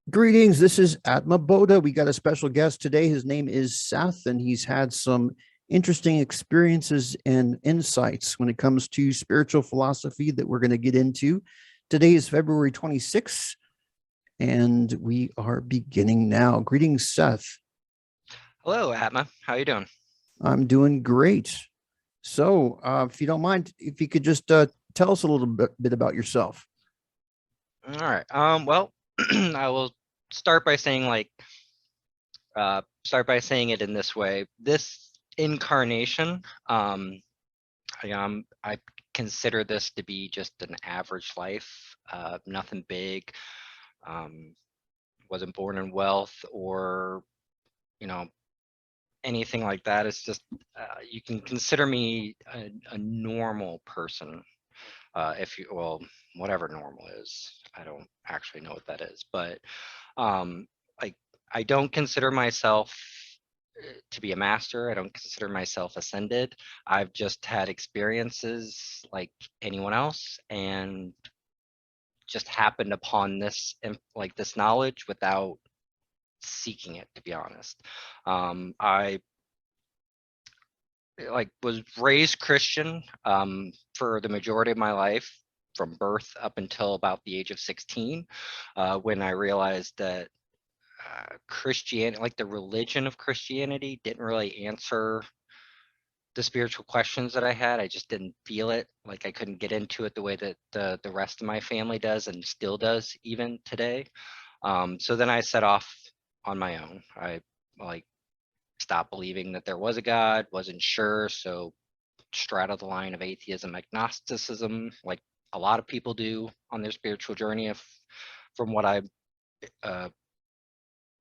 Greetings. This is Atma Boda. We got a special guest today. His name is Seth, and he's had some interesting experiences and insights when it comes to spiritual philosophy that we're going to get into. Today is February 26th, and we are beginning now. Greetings, Seth. Hello, Atma. How you doing? I'm doing great. So, if you don't mind, if you could just tell us a little bit about yourself. All right. Well, I will start by saying it in this way. This incarnation, I consider this to be just an average life. Nothing big. Um, wasn't born in wealth or, you know, anything like that. It's just you can consider me a normal person. Well, whatever normal is, I don't actually know what that is, but um, like I don't consider myself to be a master. I don't consider myself ascended. I've just had experiences like anyone else, and just happened upon this knowledge without seeking it, to be honest. I was raised Christian for the majority of my life, from birth up until about the age of 16, when I realized that Christianity, like the religion of Christianity, didn't really answer the spiritual questions that I had. I just didn't feel it. Like I couldn't get into it the way that the rest of my family does and still does even today. So then I set off on my own. I like stopped believing that there was a God, wasn't sure, so straddled the line of atheism, agnosticism, like a lot of people do on their spiritual journey, if from what I uh,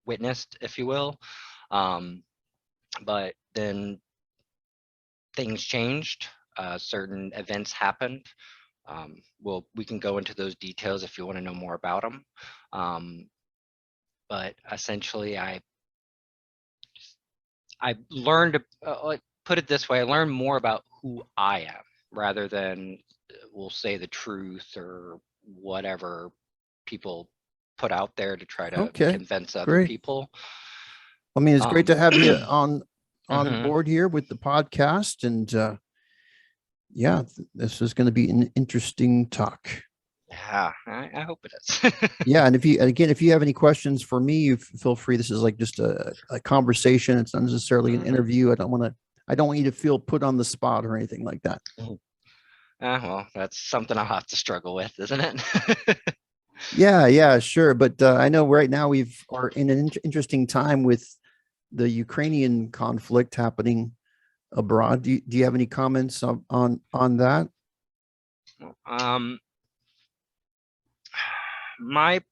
witnessed, if you will. Um, but then things changed. Certain events happened. Well, we can go into those details if you want to know more about them. But essentially, I learned, put it this way, I learned more about who I am rather than, we'll say, the truth or whatever people put out there to try to Okay, convince other great. people. I mean, it's great Um, to have you on mhm. board here with the podcast, and yeah, this is going to be an interesting talk. Yeah, I hope it is. Yeah, and if you have any questions for me, you feel free. This is like just a conversation. It's not necessarily an Mhm. interview. I don't want you to feel put on the spot or anything like that. Well, that's something I'll have to struggle with, isn't it? Yeah, yeah, sure. But I know right now are in an interesting time with the Ukrainian conflict happening abroad. Do you have any comments on that? um, my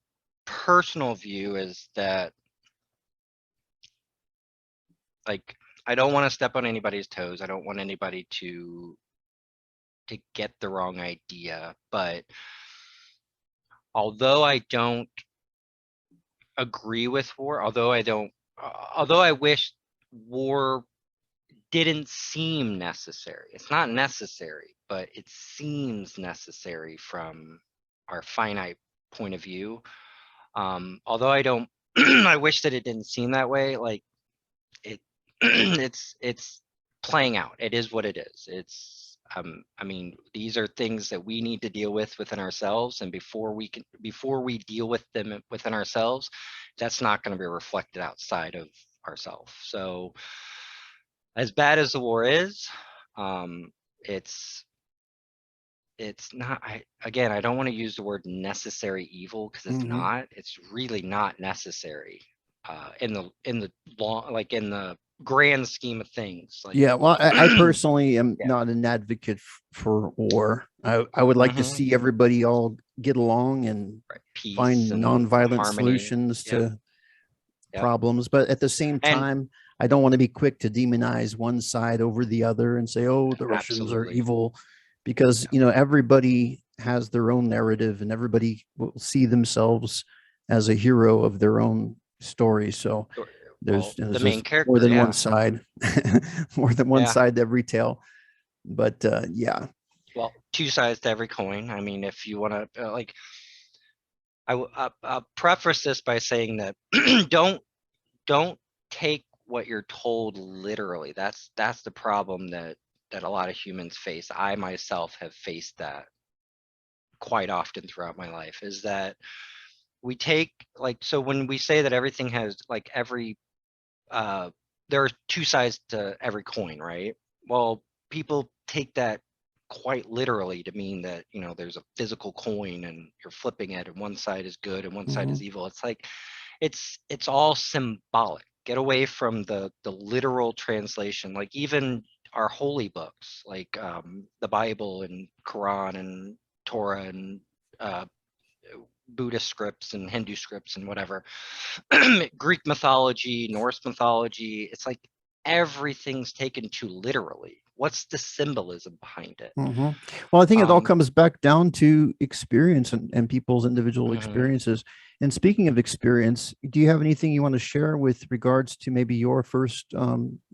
personal view is that, like, I don't want to step on anybody's toes. I don't want anybody to get the wrong idea. But although I don't agree with war, although I wish war didn't seem necessary. It's not necessary, but it seems necessary from our finite point of view. Although I don't, I wish that it didn't seem that way. Like it, it's playing out. It is what it is. I mean, these are things that we need to deal with within ourselves, and before we deal with them within ourselves, that's not going to be reflected outside of ourselves. So, as bad as the war is, um, it's it's not. I don't want to use the word necessary evil, because it's Mhm. not. It's really not necessary in the long, like in the grand scheme of things. Like, Yeah, well, I yeah. personally am not an advocate for war. I would like to Hmm. see everybody all get along and Right. Peace find and nonviolent harmony. solutions Yep. to Yep. problems. But at the same And time, I don't want to be quick to demonize one side over the other and say, "Oh, the Russians are absolutely. evil," because Yeah. everybody has their own narrative and everybody will see themselves as a hero of their own story. So Well, the there's main just more character. than one Yeah. side, more than one Yeah. side to every tale. But yeah, Well, two sides to every coin. I mean, if you want to, I'll preface this by saying that don't don't take what you're told literally. That's the problem that a lot of humans face. I myself have faced that quite often throughout my life, is that we take, like, so when we say that everything has, like, every uh there are two sides to every coin, right? Well, people take that quite literally to mean that, there's a physical coin and you're flipping it and one side is good and one side Hmm. is evil. It's like it's all symbolic. Get away from the literal translation. Like, even our holy books, like the Bible and Quran and Torah and uh, Buddhist scripts and Hindu scripts and whatever, Greek mythology, Norse mythology. It's like everything's taken too literally. What's the symbolism behind it? Hmm. Well, I think it all Um, comes back down to experience and people's individual mhm. experiences. And speaking of experience, do you have anything you want to share with regards to maybe your first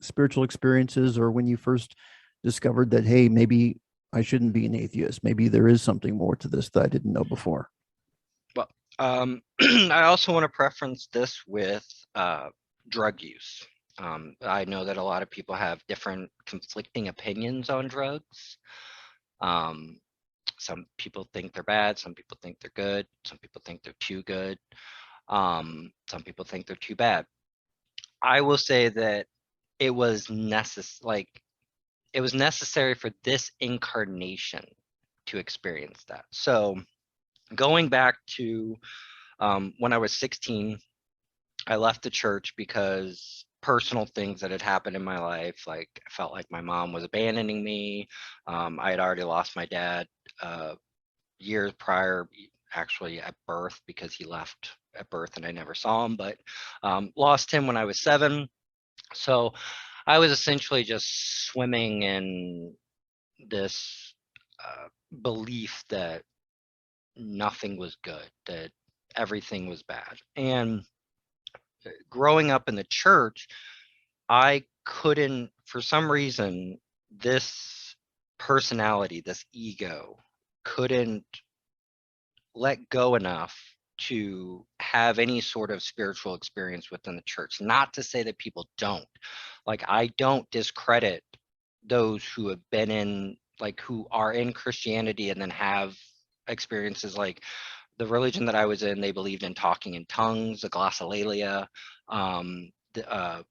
spiritual experiences, or when you first discovered that, hey, maybe I shouldn't be an atheist? Maybe there is something more to this that I didn't know before. Well, I also want to preference this with drug use. I know that a lot of people have different conflicting opinions on drugs. Um, some people think they're bad, some people think they're good, some people think they're too good, some people think they're too bad. I will say that it was it was necessary for this incarnation to experience that. So going back to when I was 16, I left the church because personal things that had happened in my life. Like, I felt like my mom was abandoning me. I had already lost my dad uh, years prior, actually at birth, because he left at birth and I never saw him, but lost him when I was 7. So I was essentially just swimming in this belief that nothing was good, that everything was bad. And growing up in the church, I couldn't, for some reason, this personality, this ego, couldn't let go enough to have any sort of spiritual experience within the church. Not to say that people don't. Like, I don't discredit those who have been in, like, who are in Christianity and then have experiences. Like, the religion that I was in, they believed in talking in tongues, the glossolalia, the,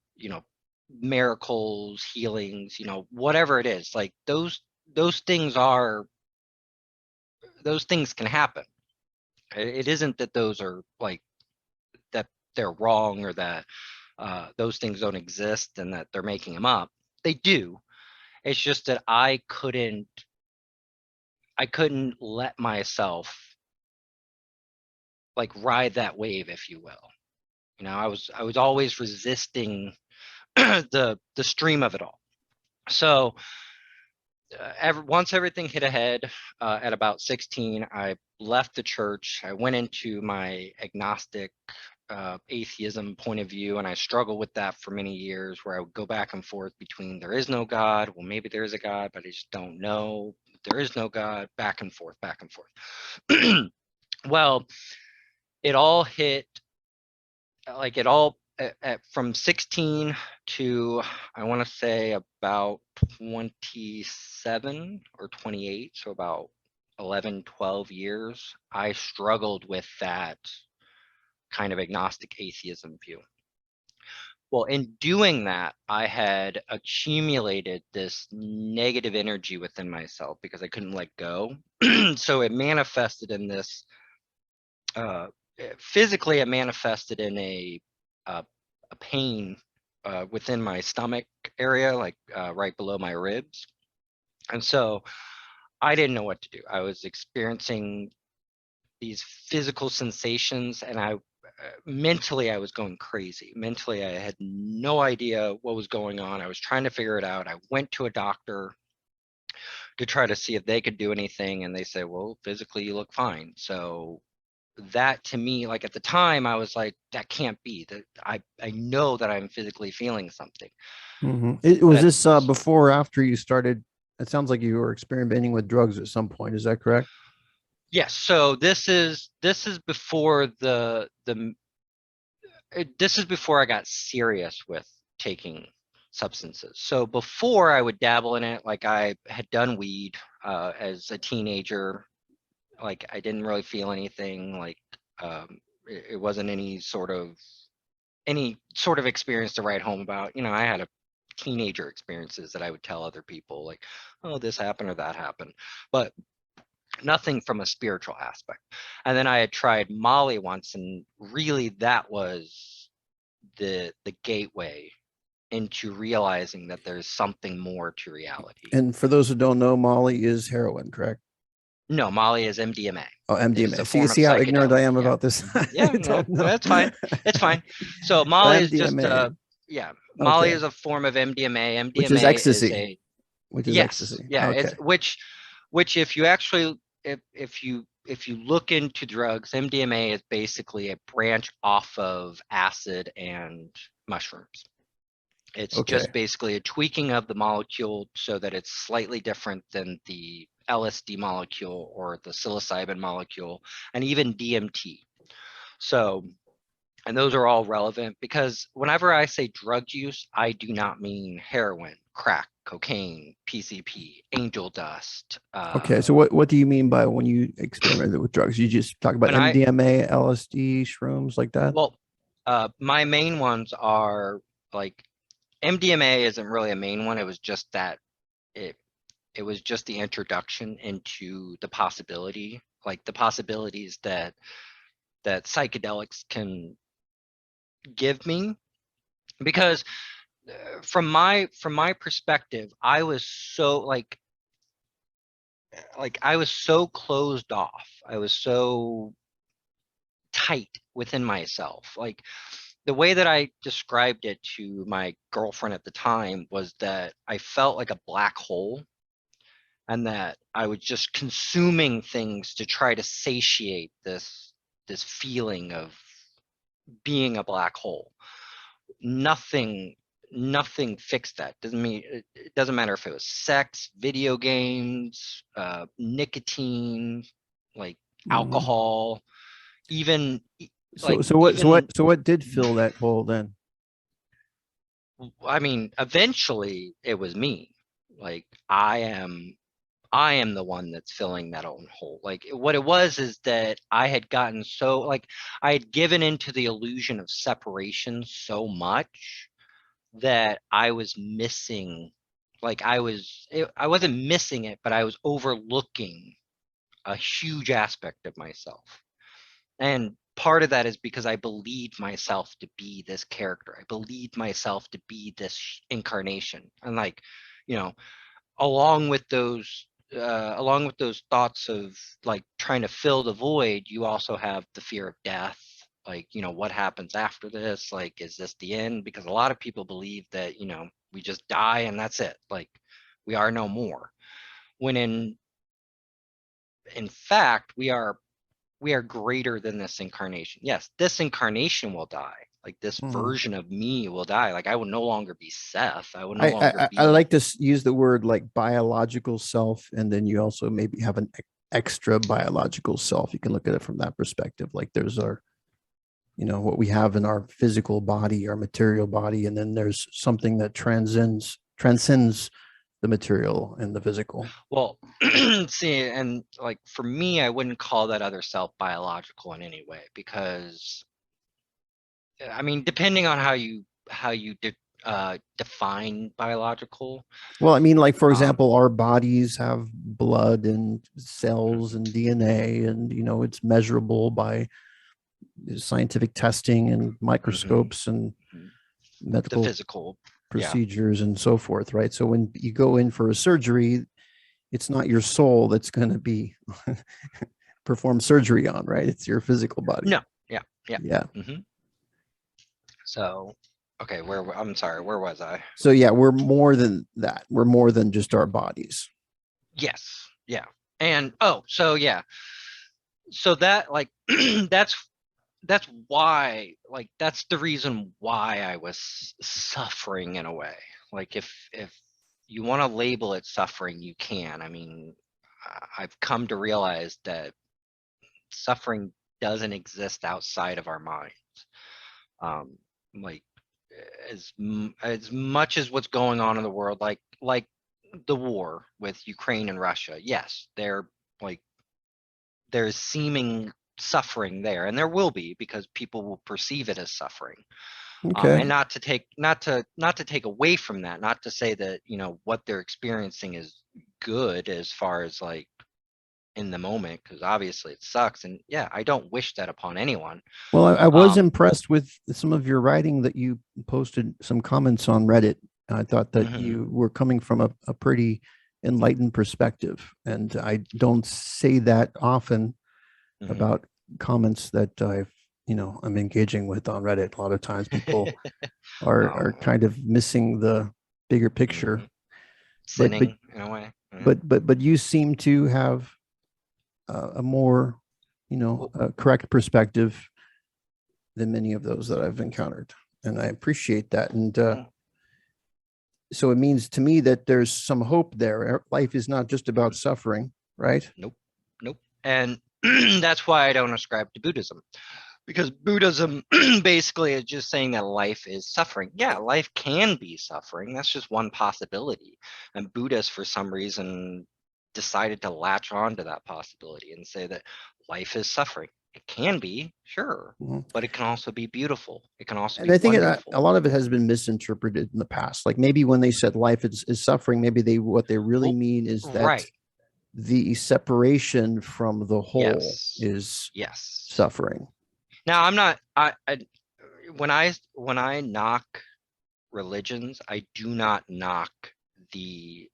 miracles, healings, whatever it is. Like, those things are, those things can happen. It isn't that those are, like, that they're wrong, or that those things don't exist and that they're making them up. They do. It's just that I couldn't let myself, like, ride that wave, if you will. I was always resisting the stream of it all. So once everything hit ahead, at about 16, I left the church. I went into my agnostic atheism point of view, and I struggled with that for many years, where I would go back and forth between there is no God, well, maybe there is a God, but I just don't know. There is no God, back and forth, back and forth. Well, it all hit, like, it all from 16 to, I want to say, about 27 or 28, so about 11, 12 years, I struggled with that kind of agnostic atheism view. Well, in doing that, I had accumulated this negative energy within myself because I couldn't let go. So it manifested in this, uh, physically, it manifested in uh, a pain within my stomach area, like right below my ribs. And so I didn't know what to do. I was experiencing these physical sensations, and mentally, I was going crazy. Mentally, I had no idea what was going on. I was trying to figure it out. I went to a doctor to try to see if they could do anything, and they said, well, physically you look fine. So that, to me, like, at the time, I was like, that can't be, that I know that I'm physically feeling something. It But was at this before or after you started? It sounds like you were experimenting with drugs at some point. Is that correct? Yes. So this is before this is before I got serious with taking substances. So before I would dabble in it, like I had done weed as a teenager. Like I didn't really feel anything. Like it wasn't any sort of experience to write home about. I had a teenager experiences that I would tell other people, like, oh, this happened or that happened, but nothing from a spiritual aspect. And then I had tried Molly once, and really that was the gateway into realizing that there's something more to reality. And for those who don't know, Molly is heroin, correct? No, Molly is MDMA. Oh, It is MDMA. a See, you form of see how ignorant I psychedelic. am Yeah. about this? Yeah, I yeah, don't know. that's fine. It's fine. So So Molly is just MDMA, yeah, Molly okay, is a form of MDMA. which is MDMA is ecstasy, a which is yes, ecstasy. yeah, it's Okay, which if you actually if you look into drugs, MDMA is basically a branch off of acid and mushrooms. It's okay, just basically a tweaking of the molecule so that it's slightly different than the LSD molecule or the psilocybin molecule and even DMT. So, and those are all relevant because whenever I say drug use, I do not mean heroin, crack, cocaine, PCP, angel dust. okay. So what do you mean by when you experimented with drugs? You just talk about When I, MDMA, LSD, shrooms, like that? well, my main ones are like MDMA isn't really a main one. It was just that it it was just the introduction into the possibility, like the possibilities that psychedelics can give me. Because from my perspective, I was so like I was so closed off. I was so tight within myself. Like the way that I described it to my girlfriend at the time was that I felt like a black hole, and that I was just consuming things to try to satiate this feeling of being a black hole. Nothing nothing fixed that. Doesn't mean it doesn't matter if it was sex, video games, nicotine, like Mhm. alcohol, even So like so what so even what so what did fill that hole then? I mean, eventually it was me. Like I am the one that's filling that own hole. Like what it was is that I had gotten so like I had given into the illusion of separation so much that I was missing like I wasn't missing it, but I was overlooking a huge aspect of myself. And part of that is because I believed myself to be this character. I believed myself to be this incarnation. And like, you know, along with those thoughts of like trying to fill the void, you also have the fear of death. Like, what happens after this? Like, is this the end? Because a lot of people believe that, we just die and that's it. Like, we are no more. When in fact, we are greater than this incarnation. Yes, this incarnation will die. Like this Mhm. version of me will die. Like I will no longer be Seth. I will no I, longer I I be like to use the word like biological self, and then you also maybe have an extra biological self. You can look at it from that perspective. Like there's our, what we have in our physical body, our material body, and then there's something that transcends the material and the physical. well, see, and like for me, I wouldn't call that other self biological in any way because I mean, depending on how you define biological, Well, I mean, like for um, example, our bodies have blood and mhm, cells and DNA, and it's measurable by scientific testing and mhm, microscopes and mhm. The medical physical, yeah. procedures and so forth, right? So when you go in for a surgery, it's not your soul that's going to be perform surgery on, right? It's your physical body. No, yeah, yeah. Yeah. hmm So, okay, I'm sorry, where was I? So yeah, we're more than that. We're more than just our bodies. Yes, yeah. And oh, so yeah, so that like that's why like that's the reason why I was suffering in a way. Like if you want to label it suffering, you can. I mean, I've come to realize that suffering doesn't exist outside of our minds. Like as much as what's going on in the world, like the war with Ukraine and Russia, yes, there's seeming suffering there, and there will be, because people will perceive it as suffering. Okay. And not to take away from that, not to say that, what they're experiencing is good as far as like in the moment, because obviously it sucks, and yeah, I don't wish that upon anyone. Well, I was Um, impressed with some of your writing that you posted some comments on Reddit. I thought that mhm, you were coming from a pretty enlightened perspective. And I don't say that often mhm. about comments that I'm engaging with on Reddit. A lot of times people are Oh, kind of missing the bigger picture. mhm. But Sinning in a way. Yeah. but you seem to have a more, Well, correct perspective than many of those that I've encountered. And I appreciate that. And well, so it means to me that there's some hope there. Life is not just about suffering, right? nope, nope. And that's why I don't ascribe to Buddhism, because Buddhism basically is just saying that life is suffering. Yeah, life can be suffering. That's just one possibility. And Buddhists, for some reason, decided to latch on to that possibility and say that life is suffering. It can be, sure, Mhm. but it can also be beautiful. It can also And be I think a wonderful. lot of it has been misinterpreted in the past. Like maybe when they said life is suffering, maybe what they really Well, mean is that right. the separation from the whole Yes. is Yes. suffering. Now I'm not I when I knock religions, I do not knock the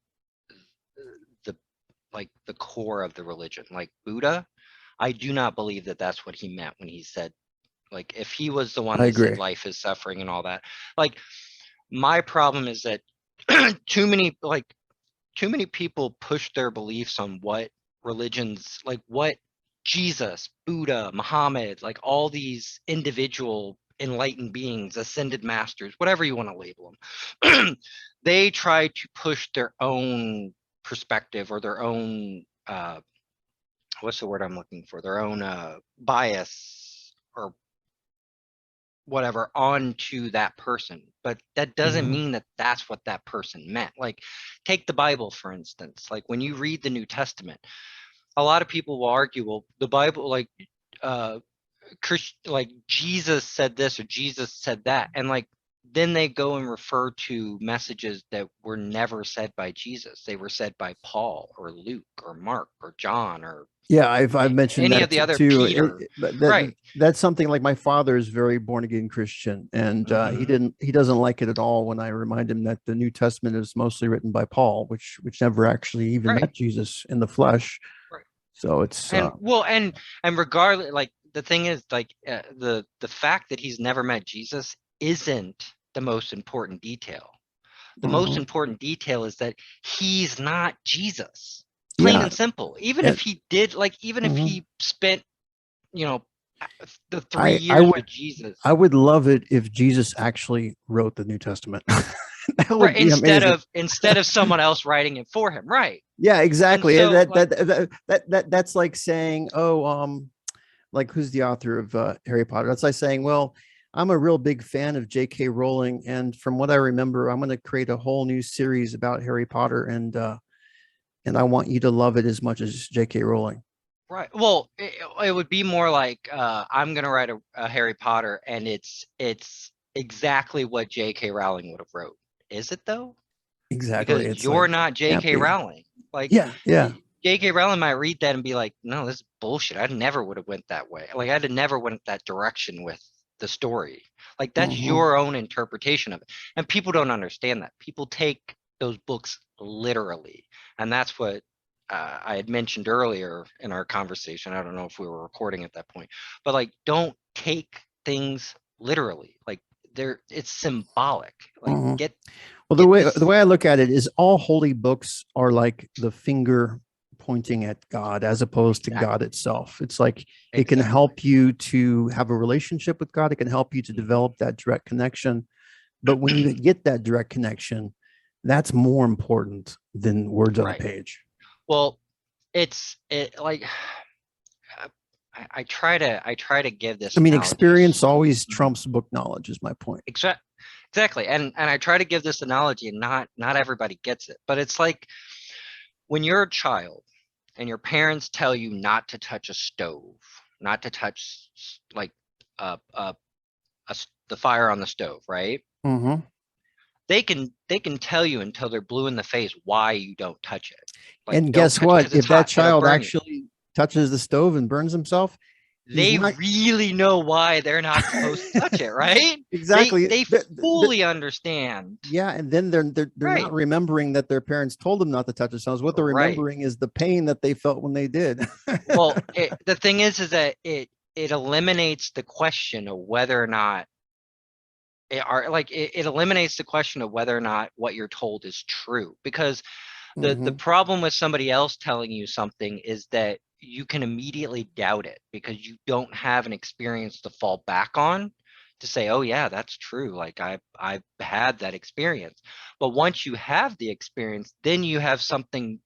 the like the core of the religion. Like Buddha, I do not believe that that's what he meant when he said, like, if he was the one I that said agree. life is suffering and all that. Like, my problem is that too many like too many people push their beliefs on what religions, like what Jesus, Buddha, Muhammad, like all these individual enlightened beings, ascended masters, whatever you want to label them, they try to push their own perspective or their own what's the word I'm looking for? Their own bias or whatever onto that person, but that doesn't Mhm. mean that that's what that person meant. Like, take the Bible for instance. Like, when you read the New Testament, a lot of people will argue, well, the Bible, like uh like Jesus said this or Jesus said that, and like then they go and refer to messages that were never said by Jesus. They were said by Paul or Luke or Mark or John or Yeah, I've mentioned any of that the other, too. Peter. But Right. that's something like my father is very born again Christian, and Hmm. he doesn't like it at all when I remind him that the New Testament is mostly written by Paul, which never actually even Right. met Jesus in the flesh. Right. So it's And regardless, like the thing is, like the fact that he's never met Jesus isn't the most important detail. The most mhm. important detail is that he's not Jesus, plain Yeah, and simple. Even if and he did, like, even if mhm. he spent, you know, the three I I years would with Jesus, I would love it if Jesus actually wrote the New Testament. That right, would be instead amazing. of instead of someone else writing it for him, right? Yeah, And exactly. so, like, That's like saying, oh, like who's the author of Harry Potter? That's like saying, well, I'm a real big fan of J.K. Rowling, and from what I remember, I'm going to create a whole new series about Harry Potter, and I want you to love it as much as J.K. Rowling. right. Well, it would be more like I'm gonna write a Harry Potter, and it's exactly what J.K. Rowling would have wrote. Is it though? Exactly. Because It's you're like not can't J.K. be. Rowling. Like, Yeah, yeah. J.K. Rowling might read that and be like, "No, this is bullshit. I never would have went that way. Like, I'd have never went that direction with the story." Like, that's Hmm. your own interpretation of it, and people don't understand that. People take those books literally, and that's what I had mentioned earlier in our conversation. I don't know if we were recording at that point, but like, don't take things literally. Like, it's symbolic. Like, Hmm. Well, get the this. way I look at it is all holy books are like the finger pointing at God as opposed to God Exactly. itself. It's like it can Exactly. help you to have a relationship with God. It can help you to Mhm. develop that direct connection. But when you get that direct connection, that's more important than words on a Right. page. Well, it like I try to give I this mean, analogy. experience always Mhm. trumps book knowledge is my point. Exactly. And I try to give this analogy, and not everybody gets it. But it's like when you're a child and your parents tell you not to touch a stove, not to touch like the fire on the stove, right? Hmm. They can tell you until they're blue in the face why you don't touch it. Like, And don't guess touch it what? because it's If that hot, it'll child burn you. actually touches the stove and burns himself, he's They not really know why they're not supposed to touch it, right? They exactly. they fully understand. Yeah, and then they're not Right. remembering that their parents told them not to touch themselves. What they're Right. remembering is the pain that they felt when they did. Well, the thing is that it eliminates the question of whether or not it eliminates the question of whether or not what you're told is true, because the Hmm. problem with somebody else telling you something is that you can immediately doubt it because you don't have an experience to fall back on to say, oh yeah, that's true, like I've had that experience. But once you have the experience, then you have something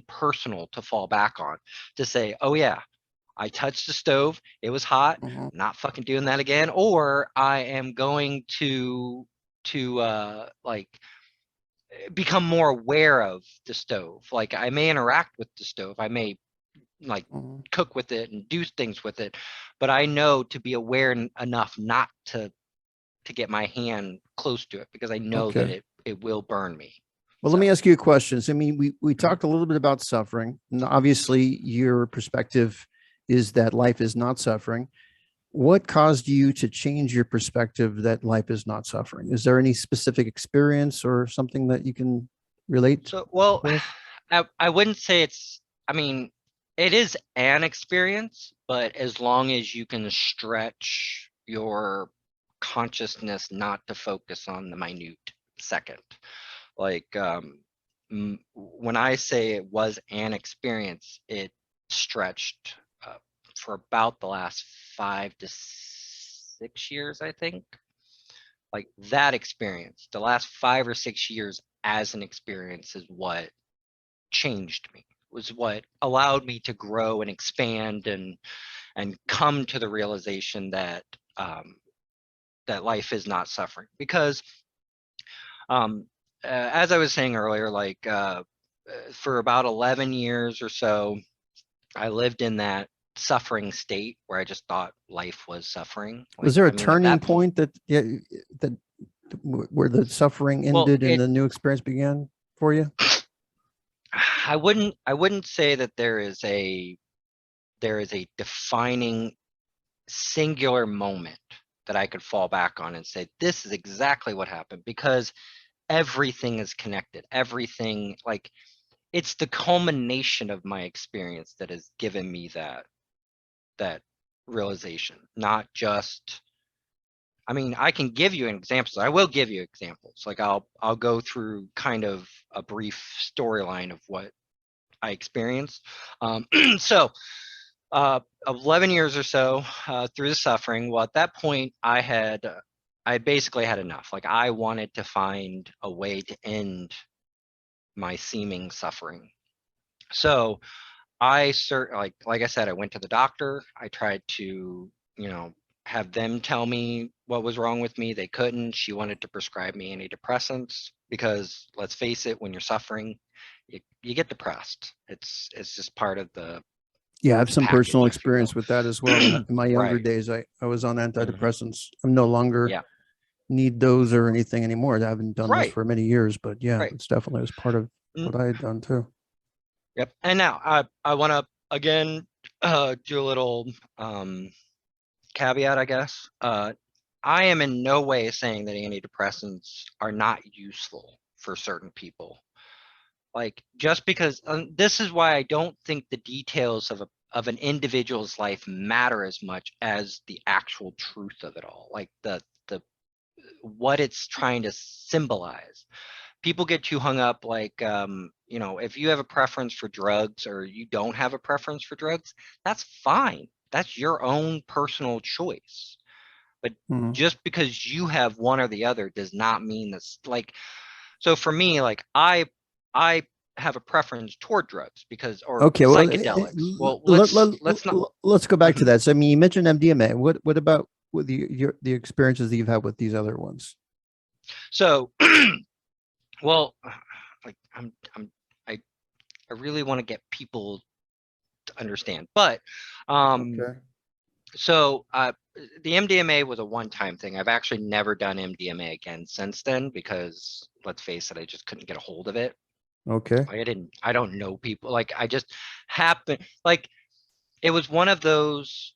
personal to fall back on to say, oh yeah, I touched the stove, it was hot, Hmm. not fucking doing that again. Or I am going to like become more aware of the stove. Like, I may interact with the stove, I may like Hmm. cook with it and do things with it, but I know to be aware enough not to get my hand close to it because I know that Okay. it will burn me. Well, let So me ask you a question. So, I mean, we mhm. talked a little bit about suffering, and obviously, your perspective is that life is not suffering. What caused you to change your perspective that life is not suffering? Is there any specific experience or something that you can relate So well, with? I wouldn't say it's, I mean, it is an experience, but as long as you can stretch your consciousness not to focus on the minute second. Like, when I say it was an experience, it stretched for about the last 5 to 6 years, I think. Like, that experience, the last 5 or 6 years as an experience is what changed me, was what allowed me to grow and expand and come to the realization that that life is not suffering. Because as I was saying earlier, like, for about 11 years or so, I lived in that suffering state where I just thought life was suffering. Was Like, there a I mean, at turning that point, point that yeah, that where the suffering well, ended and the new experience began for you? I wouldn't say that there is a defining singular moment that I could fall back on and say, this is exactly what happened, because everything is connected. Everything, like, it's the culmination of my experience that has given me that realization, not just, I mean, I can give you examples. I will give you examples. Like, I'll go through kind of a brief storyline of what I experienced. So 11 years or so through the suffering. Well, at that point, I basically had enough. Like, I wanted to find a way to end my seeming suffering. So like I said, I went to the doctor. I tried to, have them tell me what was wrong with me. They couldn't. She wanted to prescribe me antidepressants because, let's face it, when you're suffering, you get depressed. It's just part of Yeah, I have the some personal package, if you experience with that as well. When will. in my younger Right. days, I was on Hmm. antidepressants. I'm no longer Yeah. need those or anything anymore. I haven't done those Right. for many years, but yeah, Right. it's definitely was part of Mm, what I had done too. yep. And now I want to again do a little caveat, I guess. I am in no way saying that antidepressants are not useful for certain people. Like, just because this is why I don't think the details of an individual's life matter as much as the actual truth of it all. Like, the what it's trying to symbolize. People get too hung up, like, if you have a preference for drugs or you don't have a preference for drugs, that's fine. That's your own personal choice. But Mhm. just because you have one or the other does not mean that's like, so for me, like, I have a preference toward drugs because, or Okay, well, psychedelics. Well, let's not. let's go back to Mhm. that. So, I mean, you mentioned MDMA. What about with the experiences that you've had with these other ones? So, well, like I I really want to get people to understand, but um, Okay. so the MDMA was a one-time thing. I've actually never done MDMA again since then because let's face it, I just couldn't get a hold of it. Okay. Like I don't know people. Like I just happened, like it was one of those,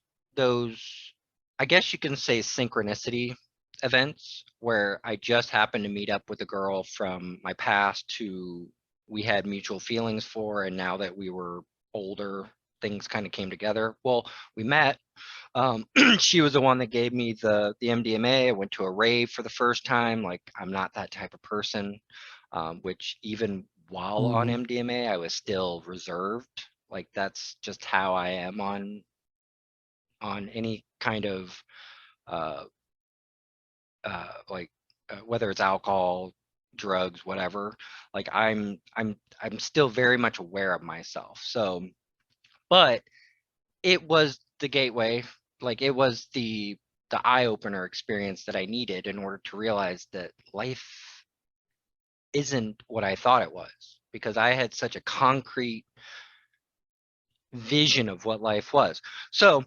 I guess you can say synchronicity events where I just happened to meet up with a girl from my past who we had mutual feelings for, and now that we were older, things kind of came together. Well, we met. She was the one that gave me the MDMA. I went to a rave for the first time. Like I'm not that type of person, which even while on Hmm. MDMA, I was still reserved. Like that's just how I am on any kind of uh, like whether it's alcohol, drugs, whatever. Like I'm still very much aware of myself. So, but it was the gateway, like it was the eye opener experience that I needed in order to realize that life isn't what I thought it was because I had such a concrete vision of what life was. So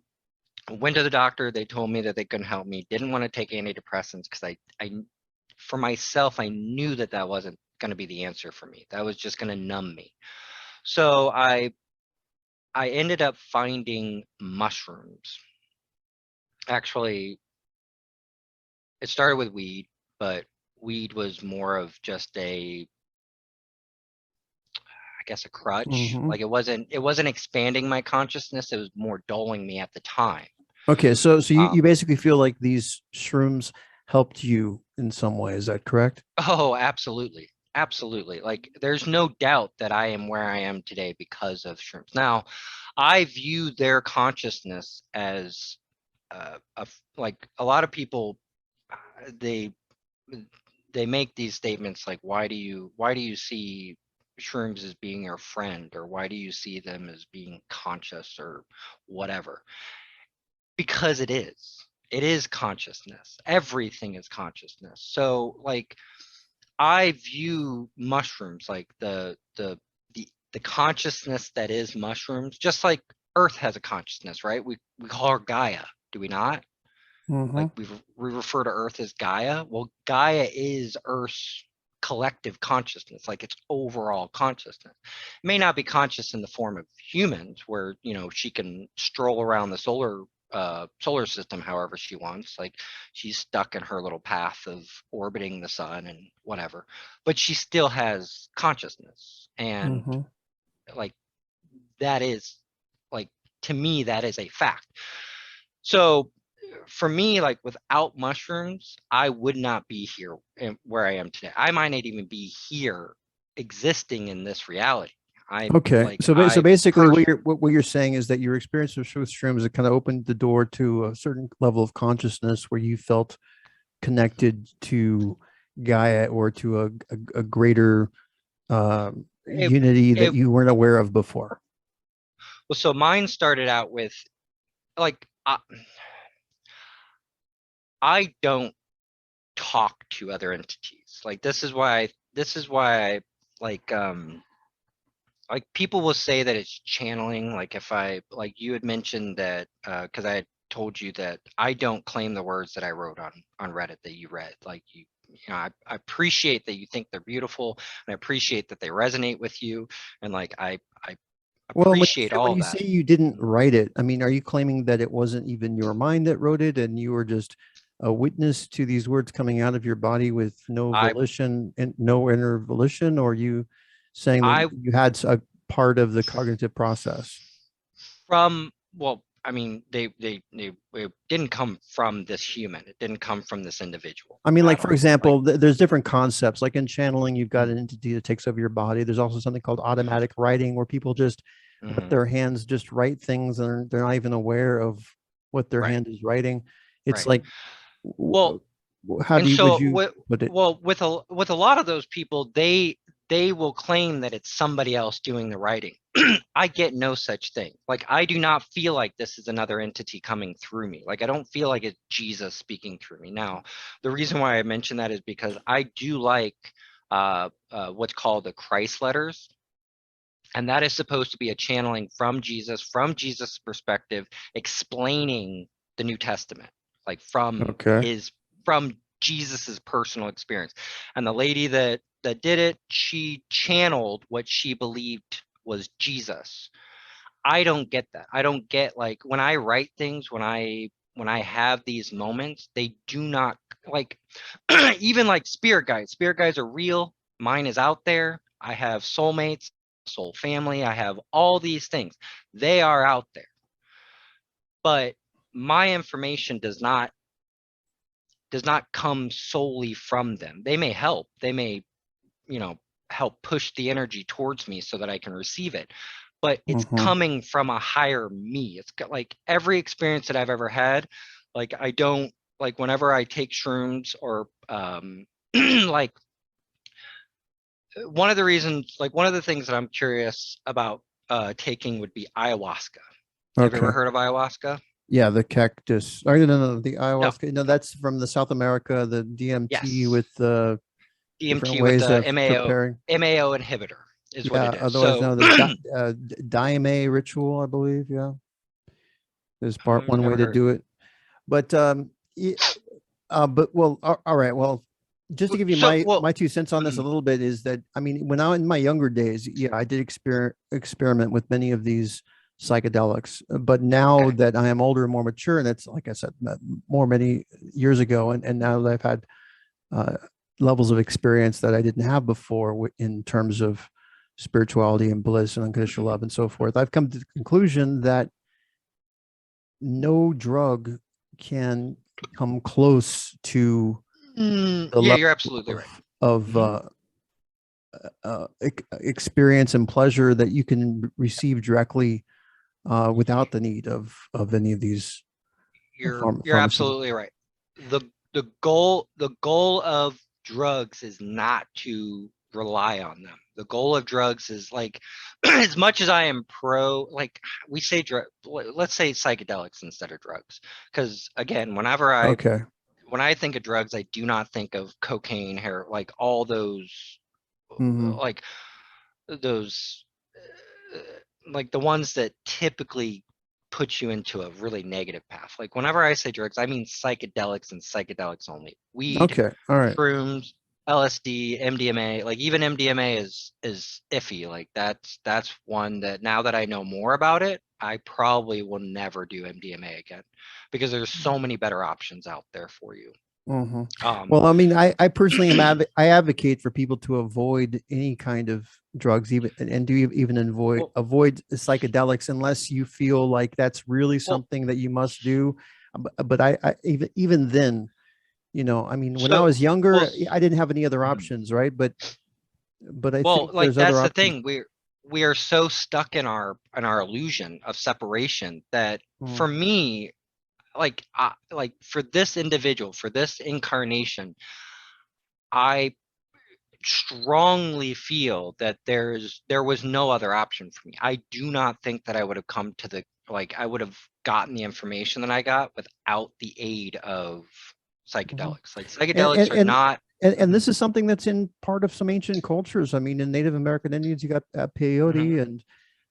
went to the doctor. They told me that they couldn't help me. Didn't want to take antidepressants because I, for myself, I knew that that wasn't going to be the answer for me. That was just going to numb me. So I ended up finding mushrooms. Actually, it started with weed, but weed was more of just I guess a crutch. Hmm. Like it wasn't expanding my consciousness. It was more dulling me at the time. Okay, so you Um, basically feel like these shrooms helped you in some way. Is that correct? Oh, absolutely. Absolutely. Like there's no doubt that I am where I am today because of shrooms. Now, I view their consciousness as like a lot of people they they make these statements like why do you see shrooms as being your friend, or why do you see them as being conscious or whatever? Because it is consciousness. Everything is consciousness. So like I view mushrooms like the consciousness that is mushrooms, just like Earth has a consciousness, right? We call her Gaia, do we not? Hmm. Like we refer to Earth as Gaia. Well, Gaia is Earth's collective consciousness, like its overall consciousness. It may not be conscious in the form of humans, where she can stroll around the solar system however she wants. Like she's stuck in her little path of orbiting the sun and whatever, but she still has consciousness, and Hmm. like that is like to me that is a fact. So for me, like without mushrooms, I would not be here where I am today. I might not even be here existing in this reality. I Okay, like so I basically, pers what you're saying is that your experience with shrooms, it kind of opened the door to a certain level of consciousness where you felt connected to Gaia or to a greater it, unity that it you weren't aware of before. well, so mine started out with like I don't talk to other entities. Like this is why I like like people will say that it's channeling. Like if I like you had mentioned that because I had told you that I don't claim the words that I wrote on Reddit that you read. Like I appreciate that you think they're beautiful, and I appreciate that they resonate with you, and like I Well, appreciate when all you that. say you didn't write it, I mean, are you claiming that it wasn't even your mind that wrote it, and you were just a witness to these words coming out of your body with no I volition and no inner volition, or are you saying that I you had a part of the cognitive process? from well, I mean, they it didn't come from this human. It didn't come from this individual I mean, like at for all. Like, example, there's different concepts. Like in channeling, you've got mm, an entity that takes over your body. There's also something called automatic writing, where people just let mhm, their hands just write things, and they're not even aware of what their right, hand is writing. It's right. like, Well, how and do you would so you put it? with a lot of those people, they will claim that it's somebody else doing the writing. I get no such thing. Like, I do not feel like this is another entity coming through me. Like, I don't feel like it's Jesus speaking through me. Now, the reason why I mention that is because I do like what's called the Christ letters. And that is supposed to be a channeling from Jesus' perspective, explaining the New Testament, like from Jesus's personal experience. And the lady that did it, she channeled what she believed was Jesus. I don't get that. I don't get, like, when I write things, when I have these moments, they do not, like, even like spirit guides. Spirit guides are real. Mine is out there. I have soulmates, soul family. I have all these things. They are out there. But my information does not come solely from them. They may help. They may, help push the energy towards me so that I can receive it. But it's coming from a higher me. It's got, like, every experience that I've ever had, like, I don't, like, whenever I take shrooms or like, one of the things that I'm curious about taking would be ayahuasca. Have you ever heard of ayahuasca? Yeah, the cactus. Oh, no, the No. ayahuasca. No, that's from the South America, the DMT Yes. with the different DMT with ways the of preparing. MAO inhibitor is what it is. Otherwise So known as the Daime ritual, I believe. Yeah, is part I've one way never to heard. do it. But well, all right. Well, just to give you So, well, my 2 cents on this a little bit is that, I mean, when I in my younger days, yeah, I did experiment with many of these psychedelics, but now okay. that I am older and more mature, and it's like I said, many years ago, and now that I've had uh, levels of experience that I didn't have before in terms of spirituality and bliss and unconditional love and so forth, I've come to the conclusion that no drug can come close to the Yeah, level you're absolutely right. of experience and pleasure that you can receive directly without the need of any of these You're pharmaceuticals. absolutely right. The goal of drugs is not to rely on them. The goal of drugs is, like, as much as I am pro, like, we say let's say psychedelics instead of drugs, because, again, Okay. when I think of drugs, I do not think of cocaine, hair, like all those, Hmm. like those like the ones that typically put you into a really negative path. Like, whenever I say drugs, I mean psychedelics and psychedelics only. Weed, Okay. All right. shrooms, LSD, MDMA. Like, even MDMA is iffy. Like, that's one that, now that I know more about it, I probably will never do MDMA again, because there's so many better options out there for you. Hmm. Um, Well, I mean, I personally I advocate for people to avoid any kind of drugs, even and do even well, avoid psychedelics unless you feel like that's really well, something that you must do. But I even then, I mean, when I so, was younger, well, I didn't have any other mhm. options, right? But I Well, think like, there's other that's the options. thing. We are so stuck in our illusion of separation that, Mm, for me, like for this individual, for this incarnation, I strongly feel that there was no other option for me. I do not think that I would have come to I would have gotten the information that I got without the aid of mhm. psychedelics. Like, And, psychedelics are not. and Mhm, this is something that's in part of some ancient cultures. I mean, in Native American Indians, you got mhm. peyote, and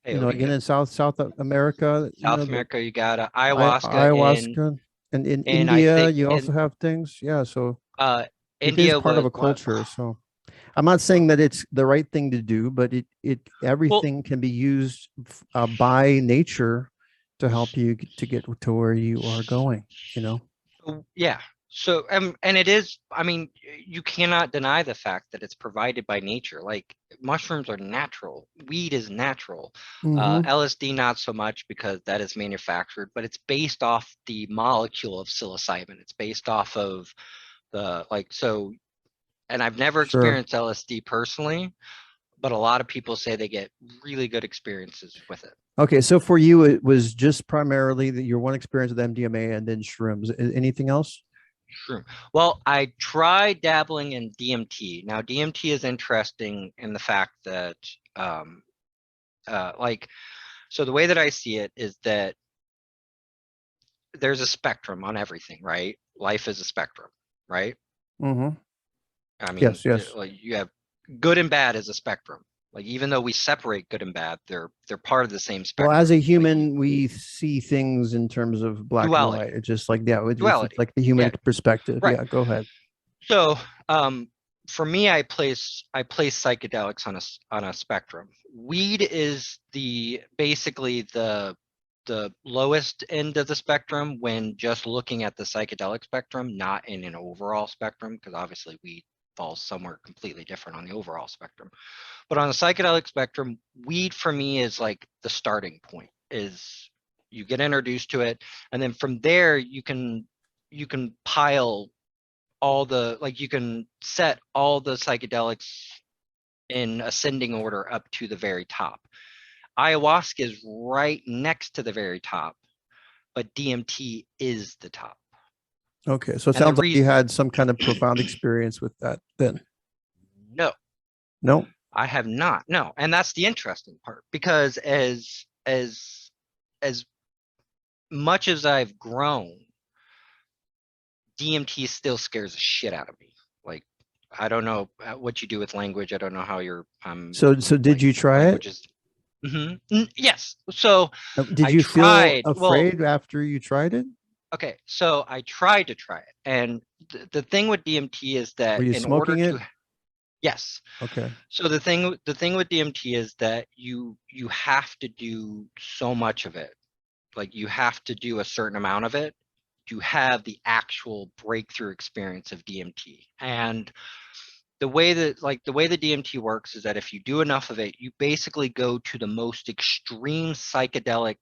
Peyote, again yep. in South America, South the America, you got ayahuasca. ayahuasca, and in And I India, think you in also have things. Yeah, so it is India part of was a what? culture. So I'm not saying that it's the right thing to do, but it Well, everything can be used by nature to help you to get to where you are going. You know. yeah. So, and it is. I mean, you cannot deny the fact that it's provided by nature. Like, mushrooms are natural. Weed is natural. Mm-hmm. LSD not so much, because that is manufactured, but it's based off the molecule of psilocybin. It's based off of the, like, so. And I've never Sure. experienced LSD personally, but a lot of people say they get really good experiences with it. Okay, so for you, it was just primarily that your one experience with MDMA and then shrooms. Anything else? True. Well, I tried dabbling in DMT. Now, DMT is interesting in the fact that, um, like, so the way that I see it is that there's a spectrum on everything, right? Life is a spectrum, right? Mm-hmm. I mean, Yes, yes. like you have good and bad as a spectrum. Like even though we separate good and bad, they're part of the same Well, as a spectrum. Like human, we see things in terms of black and white. duality, It's just like, yeah, it's duality. like the human Yeah, perspective. right. Yeah, go ahead. So, for me, I place psychedelics on a spectrum. Weed is basically the lowest end of the spectrum when just looking at the psychedelic spectrum, not in an overall spectrum, because obviously weed falls somewhere completely different on the overall spectrum. But on the psychedelic spectrum, weed for me is like the starting point. Is you get introduced to it, and then from there you can pile all the like you can set all the psychedelics in ascending order up to the very top. Ayahuasca is right next to the very top, but DMT is the top. Okay, so it And the sounds like you reason, had some kind of profound experience with that then. no, No? I have not. No, and that's the interesting part because as much as I've grown, DMT still scares the shit out of me. Like I don't know what you do with language. I don't know how your So did like you try it? languages. Yes. So Did I you feel tried. Well, afraid after you tried it? okay. So I tried to try it, and the thing with DMT is Were that you in order smoking to, it? yes. Okay. So the thing with DMT is that you have to do so much of it. Like you have to do a certain amount of it to have the actual breakthrough experience of DMT. And the way the DMT works is that if you do enough of it, you basically go to the most extreme psychedelic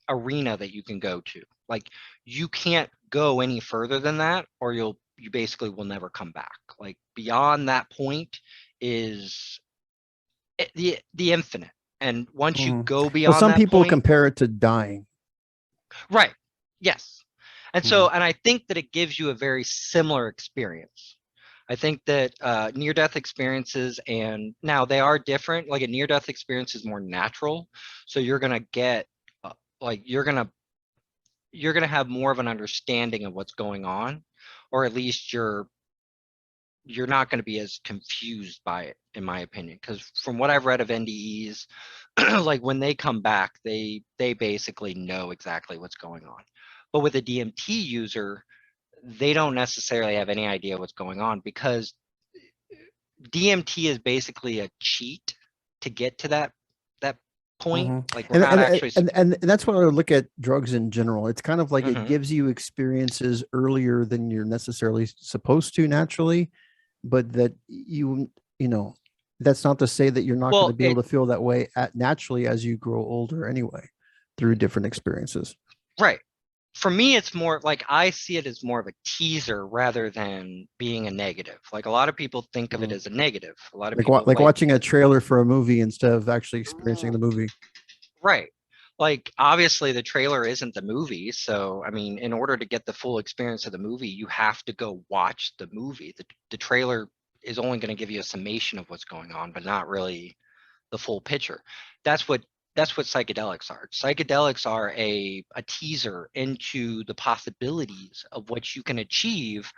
arena that you can go to. Like you can't go any further than that, or you basically will never come back. Like beyond that point is the infinite. And once you Mhm. go Well, beyond some that people point, compare it to dying. right? Yes. And Mhm. so, and I think that it gives you a very similar experience. I think that near-death experiences, and now they are different. Like a near-death experience is more natural, so you're gonna get like you're gonna have more of an understanding of what's going on, or at least you're not going to be as confused by it, in my opinion. Because from what I've read of NDEs, like when they come back, they basically know exactly what's going on. But with a DMT user, they don't necessarily have any idea what's going on because DMT is basically a cheat to get to that point. Mhm. Like we're And, not and actually. and that's what I look at drugs in general. It's kind of like it Mhm. gives you experiences earlier than you're necessarily supposed to naturally, but that you know, that's not to say that you're not going to Well, be able to feel that way naturally as you grow older anyway, through different experiences. right. For me, it's more like I see it as more of a teaser rather than being a negative. Like a lot of people think of it Mhm. as a negative. A lot of people Like like, watching a trailer for a movie instead of actually experiencing the movie. right. Like obviously the trailer isn't the movie. So I mean, in order to get the full experience of the movie, you have to go watch the movie. The trailer is only going to give you a summation of what's going on, but not really the full picture. That's what that's what psychedelics are. Psychedelics are a teaser into the possibilities of what you can achieve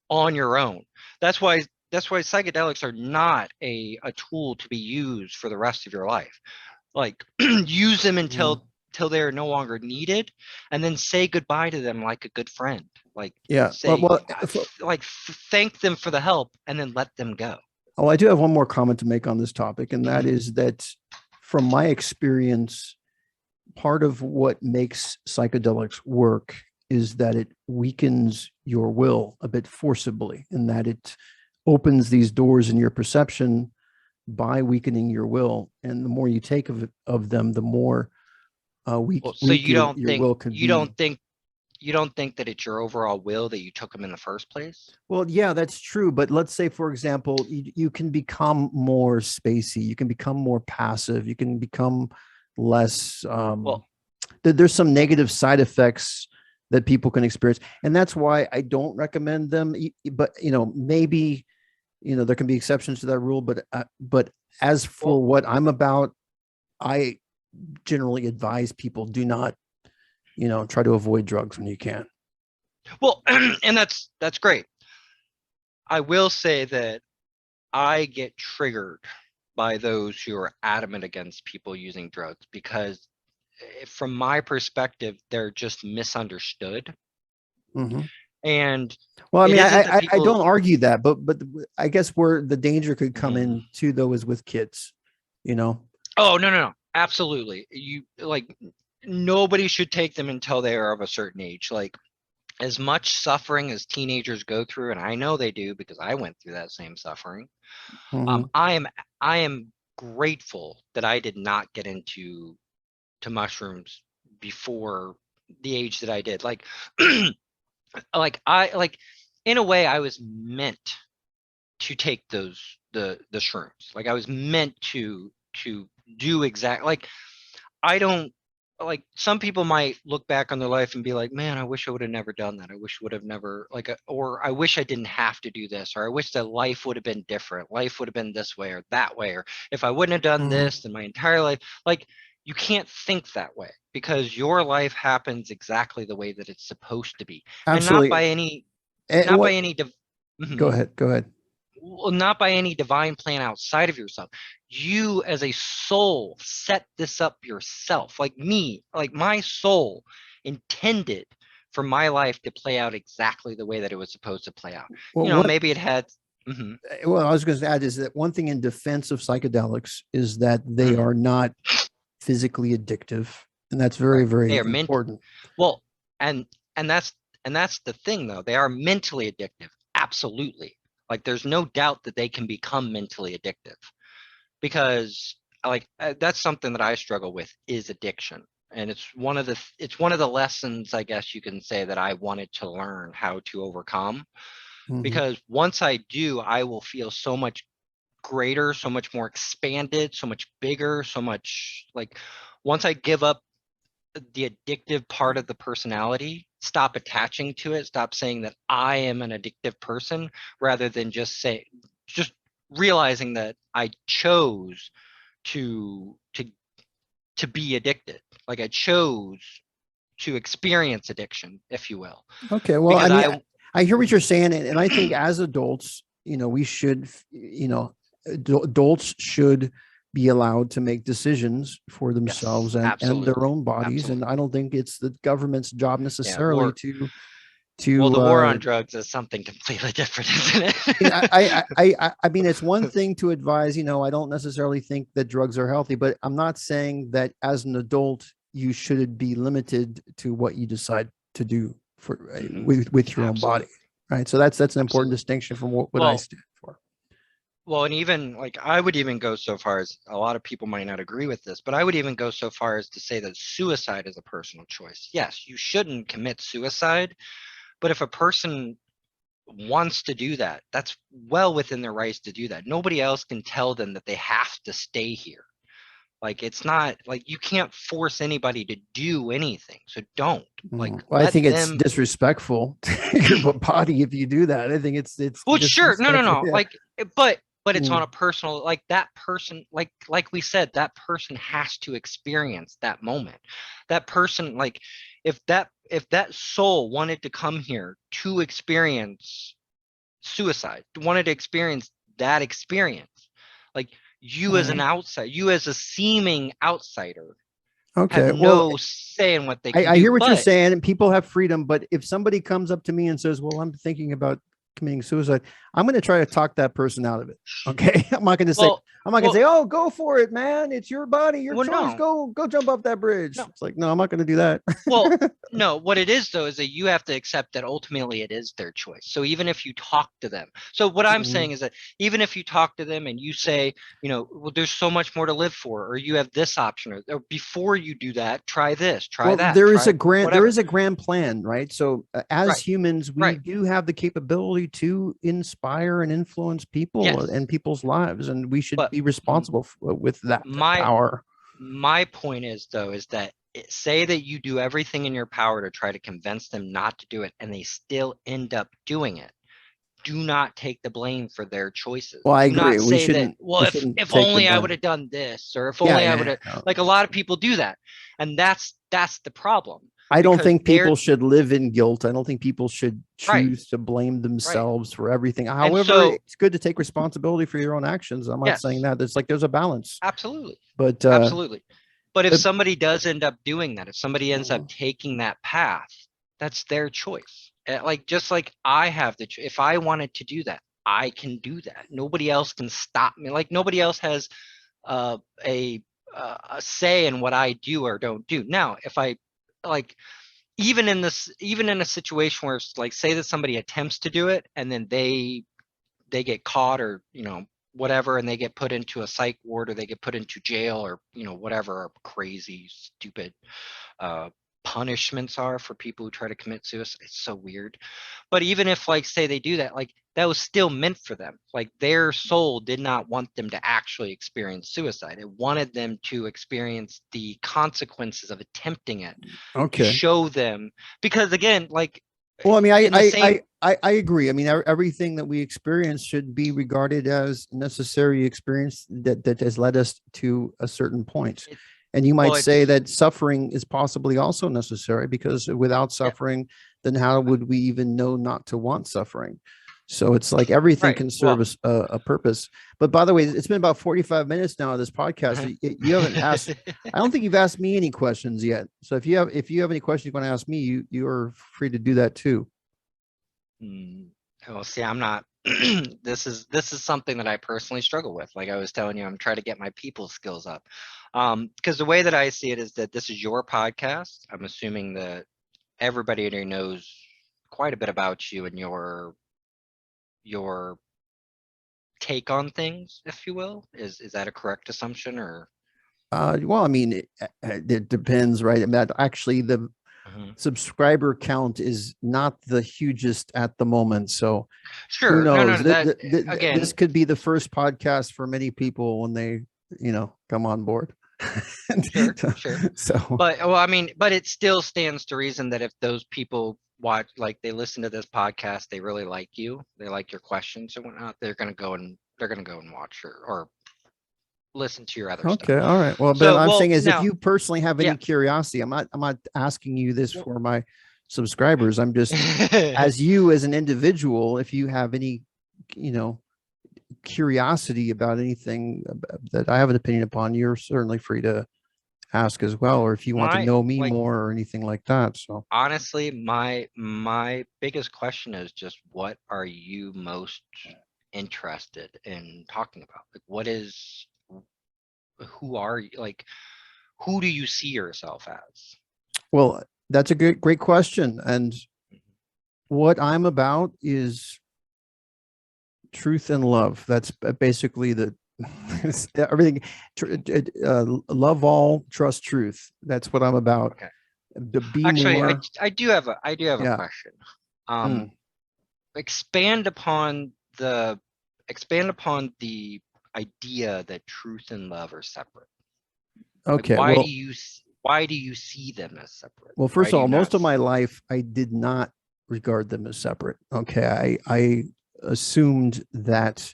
on your own. That's why that's why psychedelics are not a tool to be used for the rest of your life. Like use them Mhm. until they're no longer needed, and then say goodbye to them like a good friend. Like Yeah. say thank them for the help, and then let them go. Oh, I do have one more comment to make on this topic, and that Mhm. is that from my experience, part of what makes psychedelics work is that it weakens your will a bit forcibly, and that it opens these doors in your perception by weakening your will. And the more you take of them, the more Well, so weak your will could be. you don't think that it's your overall will that you took them in the first place? Well, yeah, that's true. But let's say, for example, you can become more spacey. You can become more passive. You can become less. Well, There's some negative side effects that people can experience. And that's why I don't recommend them. But, maybe, there can be exceptions to that rule, but as for what I'm about, I generally advise people do not, try to avoid drugs when you can. Well, and that's great. I will say that I get triggered by those who are adamant against people using drugs, because from my perspective, they're just misunderstood. Mm-hmm. And well, I it mean, isn't that I don't people, argue that, but I guess where the danger could come in too, though, is with kids, Oh, no. Absolutely. You like, nobody should take them until they are of a certain age. Like, as much suffering as teenagers go through, and I know they do because I went through that same suffering. Mm-hmm. I am grateful that I did not get into mushrooms before the age that I did. Like, like in a way, I was meant to take the shrooms. Like, I was meant to do exactly, like, I don't, like, some people might look back on their life and be like, man, I wish I would have never done that. I wish I would have never, like, or I wish I didn't have to do this, or I wish that life would have been different. Life would have been this way or that way, or if I wouldn't have done Mm-hmm. this in my entire life. Like, you can't think that way, because your life happens exactly the way that it's supposed to be, and not Absolutely. by any, And not by what? any, Go ahead. Go ahead. well, not by any divine plan outside of yourself. You as a soul set this up yourself. Like me, like my soul intended for my life to play out exactly the way that it was supposed to play out. Well, Maybe it had. well, I was going to add is that one thing in defense of psychedelics is that they Mhm. are not physically addictive, and that's very, Right. They very are meant. important. Well, and that's the thing, though. They are mentally addictive. Absolutely. Like, there's no doubt that they can become mentally addictive, because, like, that's something that I struggle with, is addiction. And it's one of the lessons, I guess you can say, that I wanted to learn how to overcome, Mm-hmm. because once I do, I will feel so much greater, so much more expanded, so much bigger, so much, like, once I give up the addictive part of the personality, stop attaching to it, stop saying that I am an addictive person, rather than just realizing that I chose to be addicted. Like, I chose to experience addiction, if you will. Okay. Well, I Because mean, I I hear what you're saying, and I think as adults, we should, adults should be allowed to make decisions for yes, themselves and their absolutely. own bodies. And Absolutely. I don't think it's the government's job Yeah, necessarily well, to the war on drugs is something completely different, isn't it? I mean, it's one thing to advise, I don't necessarily think that drugs are healthy, but I'm not saying that as an adult, you should be limited to what you decide to do with your own body. Absolutely. Right. So that's an important Absolutely. distinction from what I Well, stand for. and even, like, I would even go so far as, a lot of people might not agree with this, but I would even go so far as to say that suicide is a personal choice. Yes, you shouldn't commit suicide, but if a person wants to do that, that's well within their rights to do that. Nobody else can tell them that they have to stay here. Like, it's not like you can't force anybody to do anything. So don't, like, Well, I let think it's them. disrespectful to your body if you do that. I think it's Well, sure, disrespectful. no. Yeah. Like, but it's on Mm. a personal, like, that person, like we said, that person has to experience that moment. That person, like, if that soul wanted to come here to experience suicide, wanted to experience that experience, like, you as an Mm. outsider, you as a seeming outsider, have Okay. Well, no say in what they can I do. hear what you're But saying, and people have freedom. But if somebody comes up to me and says, "Well, I'm thinking about committing suicide," I'm going to try to talk that person out of it. Okay, well, I'm not going to well, say, "Oh, go for it, man. It's your body, your choice. no, Go jump off that bridge." no. It's like, no, I'm not going to do that. Well, no, what it is, though, is that you have to accept that ultimately it is their choice. So even if you talk to them, so what I'm Mhm. saying is that even if you talk to them and you say, well, there's so much more to live for, or you have this option, or before you do that, try this, try Well, that, try there whatever. is a grand plan, right? So as Right, humans, we right. do have the capability to inspire and influence people Yes. and people's lives, and we should But be responsible with that my power. my point is, though, is that say that you do everything in your power to try to convince them not to do it, and they still end up doing it. Do not take the blame for their choices. Well, I Do agree. not say that, well, We if shouldn't if take the only I would blame. have done this, or if Yeah, only I would yeah. have, like a lot of people do that. And that's the problem. I don't Because think they're people should live in guilt. I don't think people should right, choose to blame right. themselves for everything. And However, so, it's good to take responsibility for your own actions. I'm not saying yes, that. It's like there's a balance. absolutely. But Absolutely. But if but somebody does end up doing that, if somebody ends up taking that path, that's their choice. Like, just like I have if I wanted to do that, I can do that. Nobody else can stop me. Like, nobody else has uh, a a say in what I do or don't do. Now, if I like, even in a situation where, like, say that somebody attempts to do it and then they get caught, or whatever, and they get put into a psych ward, or they get put into jail, or whatever crazy stupid uh punishments are for people who try to commit suicide. It's so weird. But even if, like, say they do that, like, that was still meant for them. Like, their soul did not want them to actually experience suicide. It wanted them to experience the consequences of attempting it, to okay. show them, because again, like, Well, I mean, in the same, I agree. I mean, everything that we experience should be regarded as necessary experience that has led us to a certain point. it, And you might well, say it's, that suffering is possibly also necessary, because without yeah, suffering, then how would we even know not to want suffering? So it's like everything right. can serve Well, us a purpose. But by the way, it's been about 45 minutes now of this podcast. You haven't asked, I don't think you've asked me any questions yet. So if you have any questions you want to ask me, you are free to do that too. Well, see, I'm not. This is something that I personally struggle with. Like I was telling you, I'm trying to get my people skills up. Because the way that I see it is that this is your podcast. I'm assuming that everybody in here knows quite a bit about you and your take on things, if you will. Is that a correct assumption, or? Well, I mean, it depends, right? I mean, actually, the Mhm. subscriber count is not the hugest at the moment. So who Sure. No, no, knows? no. That This again. could be the first podcast for many people when they, come on board. Sure, sure. So, But well, I mean, but it still stands to reason that if those people watch, like, they listen to this podcast, they really like you, they like your questions and whatnot, they're gonna go and watch or listen to your other stuff. okay, all right. Well, but So, I'm well, saying is, if now, you personally have yeah. any curiosity, I'm not asking you this Well, for my subscribers. I'm just, as you as an individual, if you have any, you know, curiosity about anything that I have an opinion upon, you're certainly free to ask as well, or if you want to my know me like more or anything like that. So, honestly, my biggest question is just, what are you most interested in talking about? Like, who are you, like, who do you see yourself as? well, that's a great question. And what I'm about is truth and love. That's basically the everything. Love all, trust truth. That's what I'm about. Okay. To be Actually, more. I do have a Yeah. question. Um, Mm, expand upon the expand upon the idea that truth and love are separate. Like, okay. why do you see them as separate? Well, Why first do of all, you not? most of my life I did not regard them as separate. Okay, I assumed that,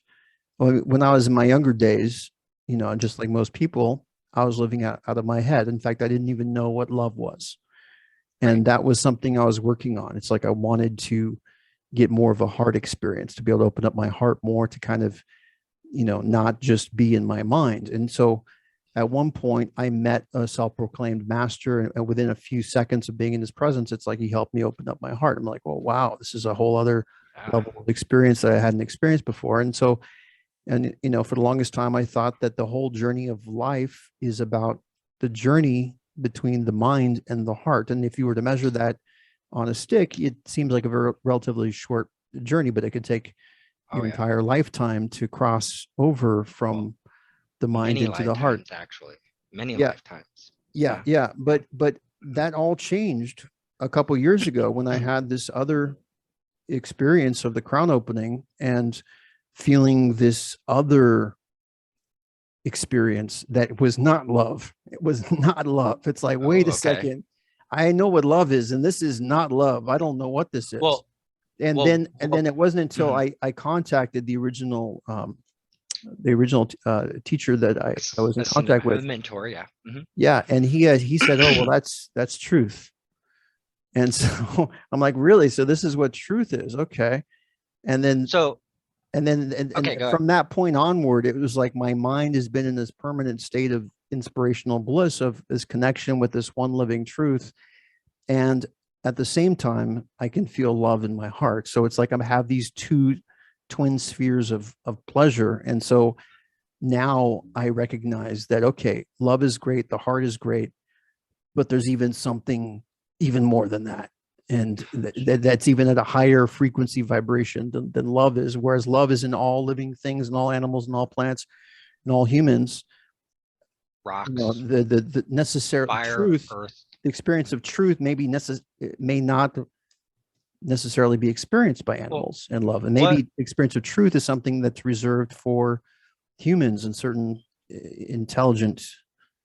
well, when I was in my younger days, just like most people, I was living out of my head. In fact, I didn't even know what love was. Right. And that was something I was working on. It's like I wanted to get more of a heart experience, to be able to open up my heart more, to kind of, not just be in my mind. And so at one point, I met a self proclaimed master. And within a few seconds of being in his presence, it's like he helped me open up my heart. I'm like, well, wow, this is a whole other Yeah. level of experience that I hadn't experienced before. And so, and for the longest time, I thought that the whole journey of life is about the journey between the mind and the heart. And if you were to measure that on a stick, it seems like a very relatively short journey, but it could take Oh your yeah. entire lifetime to cross over Well, from the mind many into the heart. lifetimes, actually. Many Yeah, lifetimes. yeah, Yeah. yeah. Yeah. But that all changed a couple years ago when I had this other experience of the crown opening and feeling this other experience that was not love. It was not love. It's like, wait Oh, a okay. second. I know what love is, and this is not love. I don't know what this is. Well, well, And then it wasn't until mhm. I contacted the original teacher that I was in contact A with. mentor, yeah. Yeah, and he said, "Oh, well, that's truth." And so I'm like, "Really? So this is what truth is?" Okay. And then So, and okay, go ahead. from that point onward, it was like my mind has been in this permanent state of inspirational bliss, of this connection with this one living truth. And at the same time, I can feel love in my heart. So it's like I have these two twin spheres of pleasure. And so now I recognize that, okay, love is great, the heart is great, but there's even something even more than that. And that's even at a higher frequency vibration than love is. Whereas love is in all living things and all animals and all plants and all humans. Rocks, The necessary fire, truth, earth. the experience of truth may not necessarily be experienced by Well, animals and love. And what maybe the experience of truth is something that's reserved for humans and certain intelligent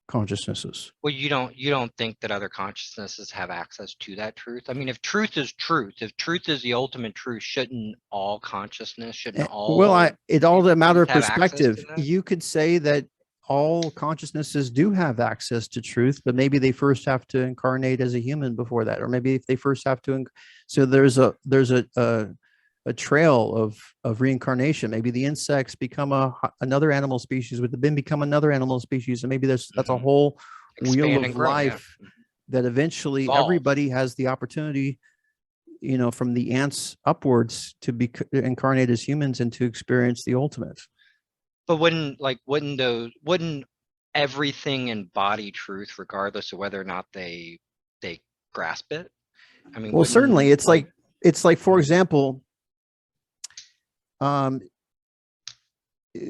consciousnesses. Well, you don't think that other consciousnesses have access to that truth? I mean, if truth is truth, if truth is the ultimate truth, shouldn't all consciousness, shouldn't all It all a matter beings of have access to perspective. that? You could say that all consciousnesses do have access to truth, but maybe they first have to incarnate as a human before that, or maybe if they first have to. So there's a trail of reincarnation. Maybe the insects become another animal species, with the bin become another animal species, and maybe that's a Hmm. whole wheel Expand and of grow, yeah. life that eventually Evolve. everybody has the opportunity, from the ants upwards, to be incarnate as humans and to experience the ultimate. But wouldn't everything embody truth regardless of whether or not they grasp it? I mean, Well, certainly, wouldn't it's like, for Mhm. example, um,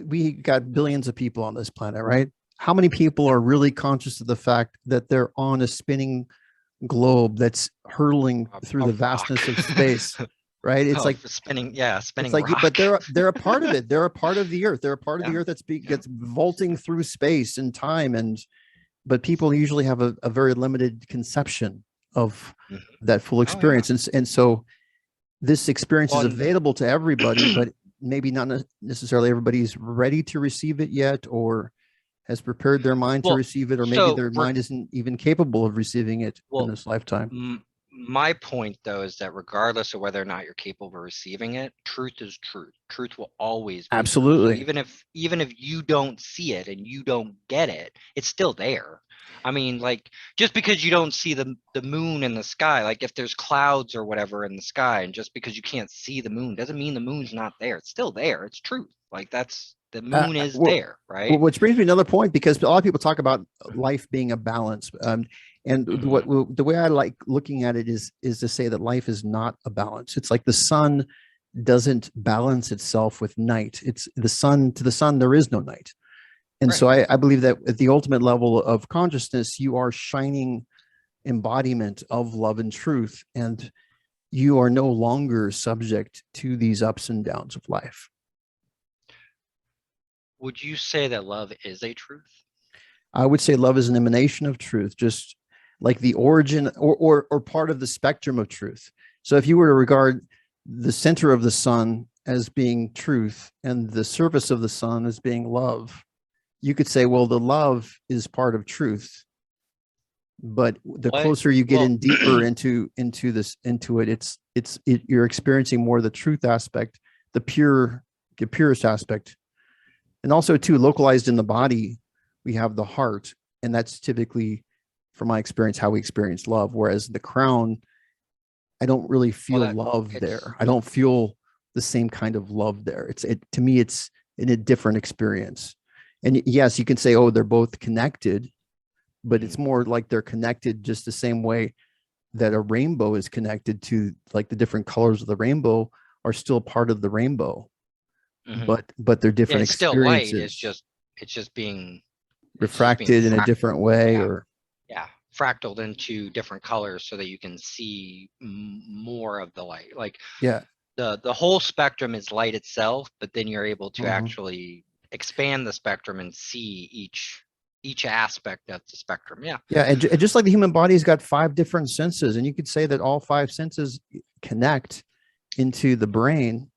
we got billions of people on this planet, right? How many people Yeah. are really conscious of the fact that they're on a spinning globe that's hurtling through A the rock. vastness of space, right? It's Oh, like for spinning, yeah, it's spinning like, but rock. they're a part of it. They're a part of the earth. They're a part of the Yeah, earth yeah. gets vaulting through space and time. And but people usually have a very limited conception of Mhm. that full Oh yeah. experience. And so this experience is Well, available to everybody, but maybe not necessarily everybody's ready to receive it yet, or has prepared their mind to well, receive it, or maybe so their for mind isn't even capable of receiving it in well, this lifetime. my point though is that regardless of whether or not you're capable of receiving it, truth is truth. Truth will always be truth. So Absolutely. even if you don't see it and you don't get it, it's still there. I mean, like, just because you don't see the moon in the sky, like if there's clouds or whatever in the sky, and just because you can't see the moon doesn't mean the moon's not there. It's still there. It's truth. Like, that's the moon is Well, there, right? which brings me to another point, because a lot of people talk about life being a balance. And Hmm. the way I like looking at it is to say that life is not a balance. It's like the sun doesn't balance itself with night. It's the sun, to the sun, there is no night. And Right. so I believe that at the ultimate level of consciousness, you are shining embodiment of love and truth. And you are no longer subject to these ups and downs of life. Would you say that love is a truth? I would say love is an emanation of truth, just like the origin, or part of the spectrum of truth. So if you were to regard the center of the sun as being truth and the surface of the sun as being love, you could say, well, the love is part of truth. But the What? closer you get Well, in deeper into it, you're experiencing more the truth aspect, the purest aspect. And also too, localized in the body, we have the heart, and that's typically, from my experience, how we experience love. Whereas the crown, I don't really well, feel that love it's there. I don't feel the same kind of love there. To me, it's in a different experience. And yes, you can say, oh, they're both connected, but it's Mhm. more like they're connected just the same way that a rainbow is connected to, like, the different colors of the rainbow are still part of the rainbow, Mhm. but they're Yeah, different it's still light. experiences, It's just being refracted in a different way, yeah, or yeah, fractaled into different colors so that you can see more of the light. Like yeah. the whole spectrum is light itself, but then you're able to Mhm. actually expand the spectrum and see each aspect of the spectrum. Yeah. Yeah, and just like the human body's got 5 different senses, and you could say that all 5 senses connect into the brain,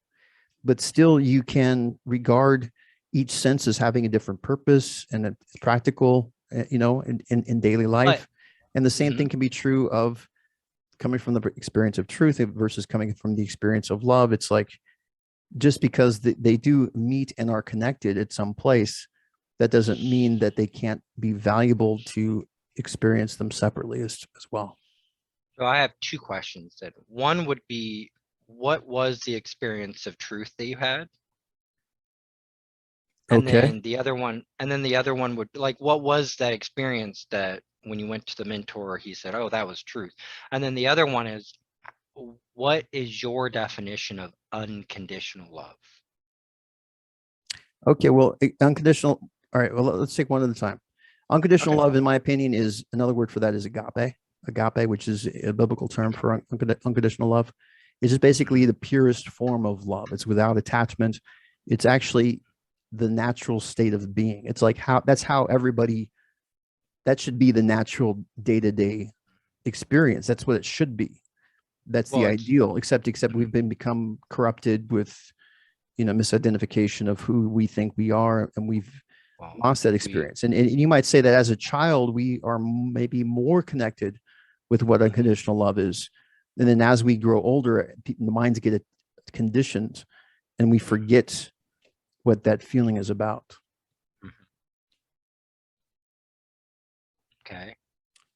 but still you can regard each sense as having a different purpose and it's practical, in daily But life. And the same mhm. thing can be true of coming from the experience of truth versus coming from the experience of love. It's like just because they do meet and are connected at some place, that doesn't mean that they can't be valuable to experience them separately as well. So I have two questions. That one would be, what was the experience of truth that you had? And Okay. then the other one would, like, what was that experience that when you went to the mentor, he said, oh, that was truth. And then the other one is, what is your definition of unconditional love? Okay. Well, unconditional. All right. Well, let's take one at a time. Unconditional Okay. love, in my opinion, is another word for that is agape. Agape, which is a biblical term for unconditional love, is just basically the purest form of love. It's without attachment. It's actually the natural state of being. It's like that's how everybody, that should be the natural day-to-day experience. That's what it should be. That's the Well, it's ideal, except we've been become corrupted with misidentification of who we think we are, and we've well, lost that we experience. And you might say that as a child we are maybe more connected with what unconditional love is, and then as we grow older, the minds get conditioned and we forget what that feeling is about. okay.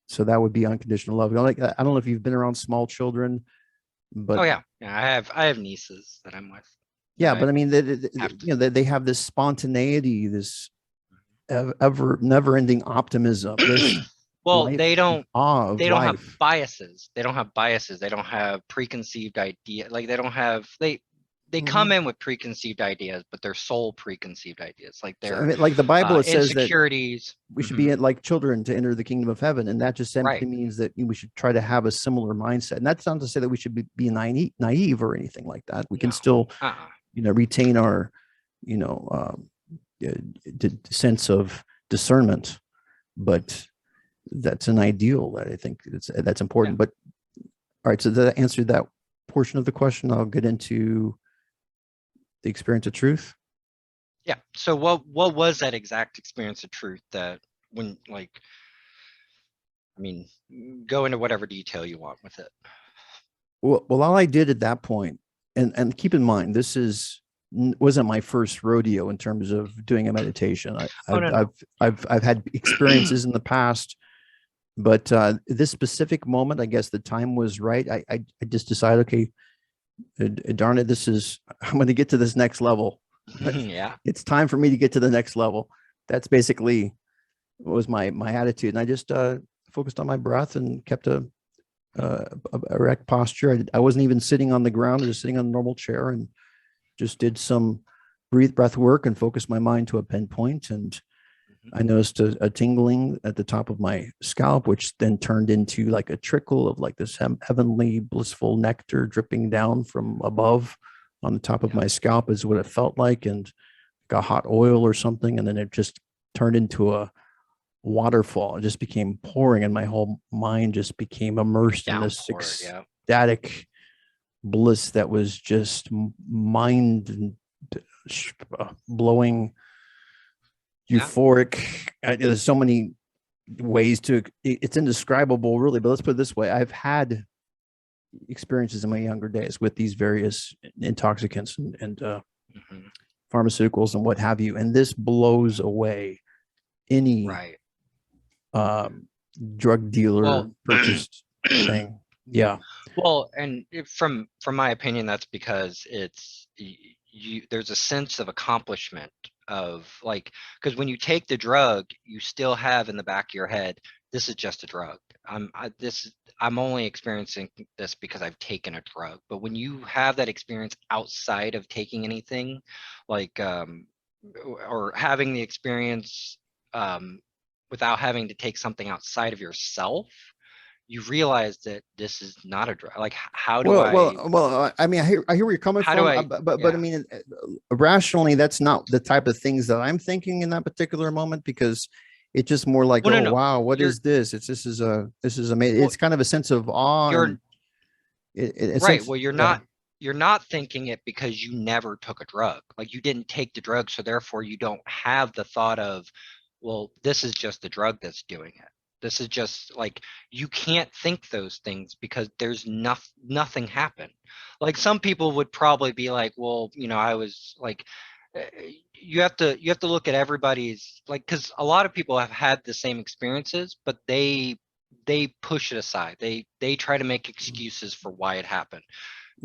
So that would be unconditional love. Like, I don't know if you've been around small children, Oh but yeah, yeah. I have nieces that I'm with that yeah, but I mean, have to. they have this spontaneity, this ever never ending optimism, this Well, life, awe of they don't have life. biases. They don't have biases. They don't have preconceived idea. Like, they don't have they come Mhm. in with preconceived ideas, but they're sole preconceived ideas. Like, So, I their mean, like the Bible, it says that insecurities. we should be like children to enter the kingdom of heaven, and that just simply Right. means that we should try to have a similar mindset. And that's not to say that we should be naive or anything like that. We can No. still, Uh-uh. retain our, you know, sense of discernment, but that's an ideal that I think that's Yeah. important. But all right, so that answered that portion of the question. I'll get into the experience of truth. Yeah. So what was that exact experience of truth that when, like, I mean, go into whatever detail you want with it. Well, all I did at that point, and keep in mind, wasn't my first rodeo in terms of doing a meditation. Oh, no, no. Yeah. I've had experiences in the past, but this specific moment, I guess the time was right. I just decided, okay, darn it, I'm going to get to this next level. Yeah. It's time for me to get to the next level. That's basically what was my attitude, and I just focused on my breath and kept a erect posture. I wasn't even sitting on the ground; I was just sitting on a normal chair and just did some breath work and focused my mind to a pinpoint. And I noticed a tingling at the top of my scalp, which then turned into like a trickle of like this heavenly, blissful nectar dripping down from above on the top of Yeah. my scalp, is what it felt like, and got hot oil or something. And then it just turned into a waterfall. It just became pouring, and my whole mind just became immersed in this Downpour. Yeah. ecstatic bliss that was just mind blowing, Yeah. euphoric. There's so many ways to it's indescribable, really. But let's put it this way: I've had experiences in my younger days with these various intoxicants and Hmm. pharmaceuticals and what have you, and this blows away any Right. um, drug dealer Well, purchased thing. Yeah. well, and from my opinion, that's because there's a sense of accomplishment of, like, because when you take the drug, you still have in the back of your head, this is just a drug. I'm only experiencing this because I've taken a drug. But when you have that experience outside of taking anything, like, or having the experience, um, without having to take something outside of yourself, you realize that this is not a drug. Like, I mean, I hear where you're coming how do from, I, but I yeah. mean, rationally, that's not the type of things that I'm thinking in that particular moment, because it's just more like, Well, no, oh no, wow, what you're, is this? This is amazing. well, It's kind of a sense of awe, you're and a right. sense, Well, yeah. you're not thinking it because you never took a drug. Like, you didn't take the drug, so therefore you don't have the thought of, well, this is just the drug that's doing it. This is just like, you can't think those things because there's nothing happened. Like, some people would probably be like, well, I was like, you have to look at everybody's, like, because a lot of people have had the same experiences, but they push it aside. They try to make excuses for why it happened.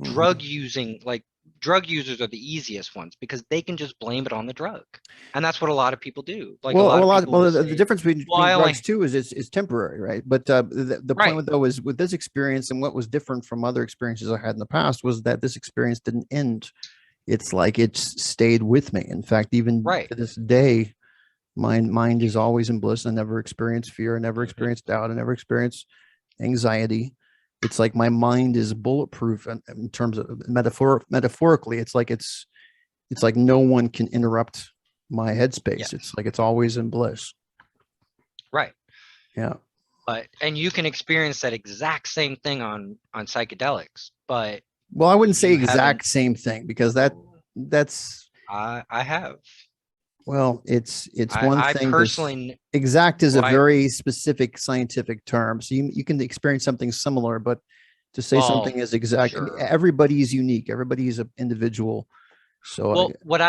Mhm. Drug users are the easiest ones because they can just blame it on the drug, and that's what a lot of people do. Like, a lot of people will The say, difference well, between I drugs only, too is it's temporary, right? But the point right, with, though, is with this experience, and what was different from other experiences I had in the past, was that this experience didn't end. It's like it's stayed with me. In fact, even right. to this day, my mind is always in bliss. I never experience fear. I never Mhm. experience doubt. I never experience anxiety. It's like my mind is bulletproof in terms of metaphorically. It's like no one can interrupt my headspace. Yes, It's like it's always in bliss. right. Yeah. But and you can experience that exact same thing on psychedelics, but Well, I wouldn't say you haven't. exact same thing, because that's I have. well, it's one I thing. This personally, exact is a well, very specific scientific term. So you can experience something similar, but to say well, something is exact, I mean, sure. everybody is unique. Everybody is an individual. So Well, what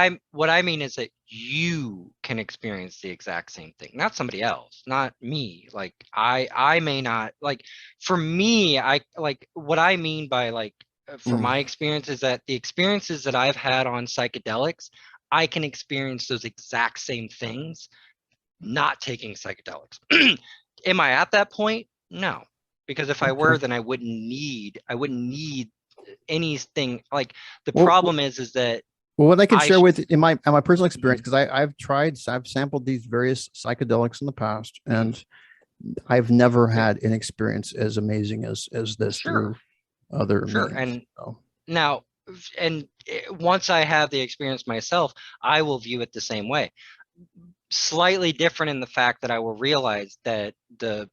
I mean is that you can experience the exact same thing, not somebody else, not me. Like, I may not, like, for me, I like what I mean by, like, for mm, my experience is that the experiences that I've had on psychedelics, I can experience those exact same things not taking psychedelics. Am I at that point? No. Because if I okay. were, then I wouldn't need anything. Like, the Well, problem is that what I can I share with in my personal experience, Mhm, because I've sampled these various psychedelics in the past, mhm. and I've never Yeah, had an experience as amazing as this sure, through other sure. means. And So, now, once I have the experience myself, I will view it the same way. Slightly different in the fact that I will realize that the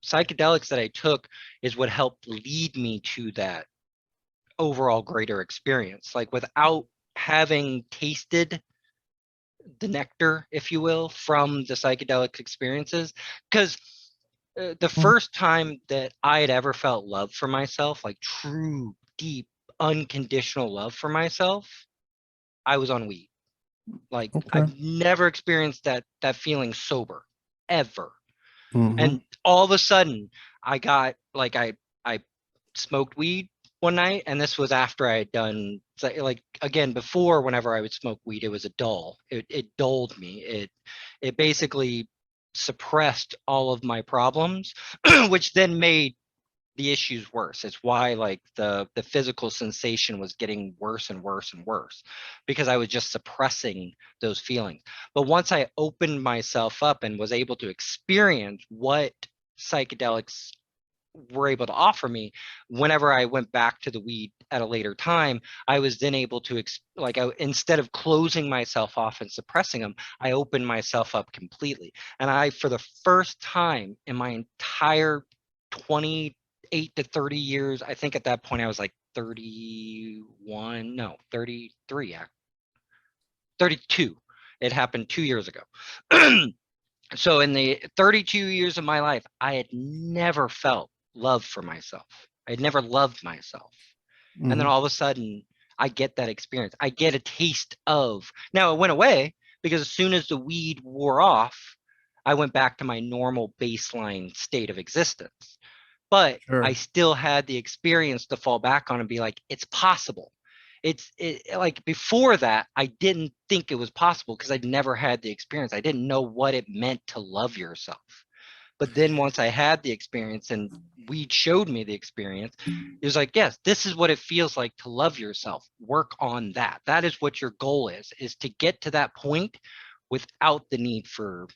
psychedelics that I took is what helped lead me to that overall greater experience. Like, without having tasted the nectar, if you will, from the psychedelic experiences, because the mm, first time that I had ever felt love for myself, like true, deep, unconditional love for myself, I was on weed. Like, okay. I've never experienced that feeling sober, ever. Hmm. And all of a sudden, I got like I smoked weed one night, and this was after I had done, like, again, before, whenever I would smoke weed, it was a dull. It dulled me. It basically suppressed all of my problems, which then made the issues worse. It's why, like, the physical sensation was getting worse and worse and worse, because I was just suppressing those feelings. But once I opened myself up and was able to experience what psychedelics were able to offer me, whenever I went back to the weed at a later time, I was then able to instead of closing myself off and suppressing them, I opened myself up completely. And I, for the first time in my entire 28 to 30 years, I think at that point I was like 31, no, 33, 32. It happened 2 years ago. So in the 32 years of my life, I had never felt love for myself. I had never loved myself. And then Hmm. all of a sudden, I get that experience. I get a taste of. Now, it went away because as soon as the weed wore off, I went back to my normal baseline state of existence. But I Sure. still had the experience to fall back on and be like, it's possible. Like, before that, I didn't think it was possible because I'd never had the experience. I didn't know what it meant to love yourself. But then once I had the experience and weed showed me the experience, it was like, yes, this is what it feels like to love yourself. Work on that. That is what your goal is to get to that point without the need for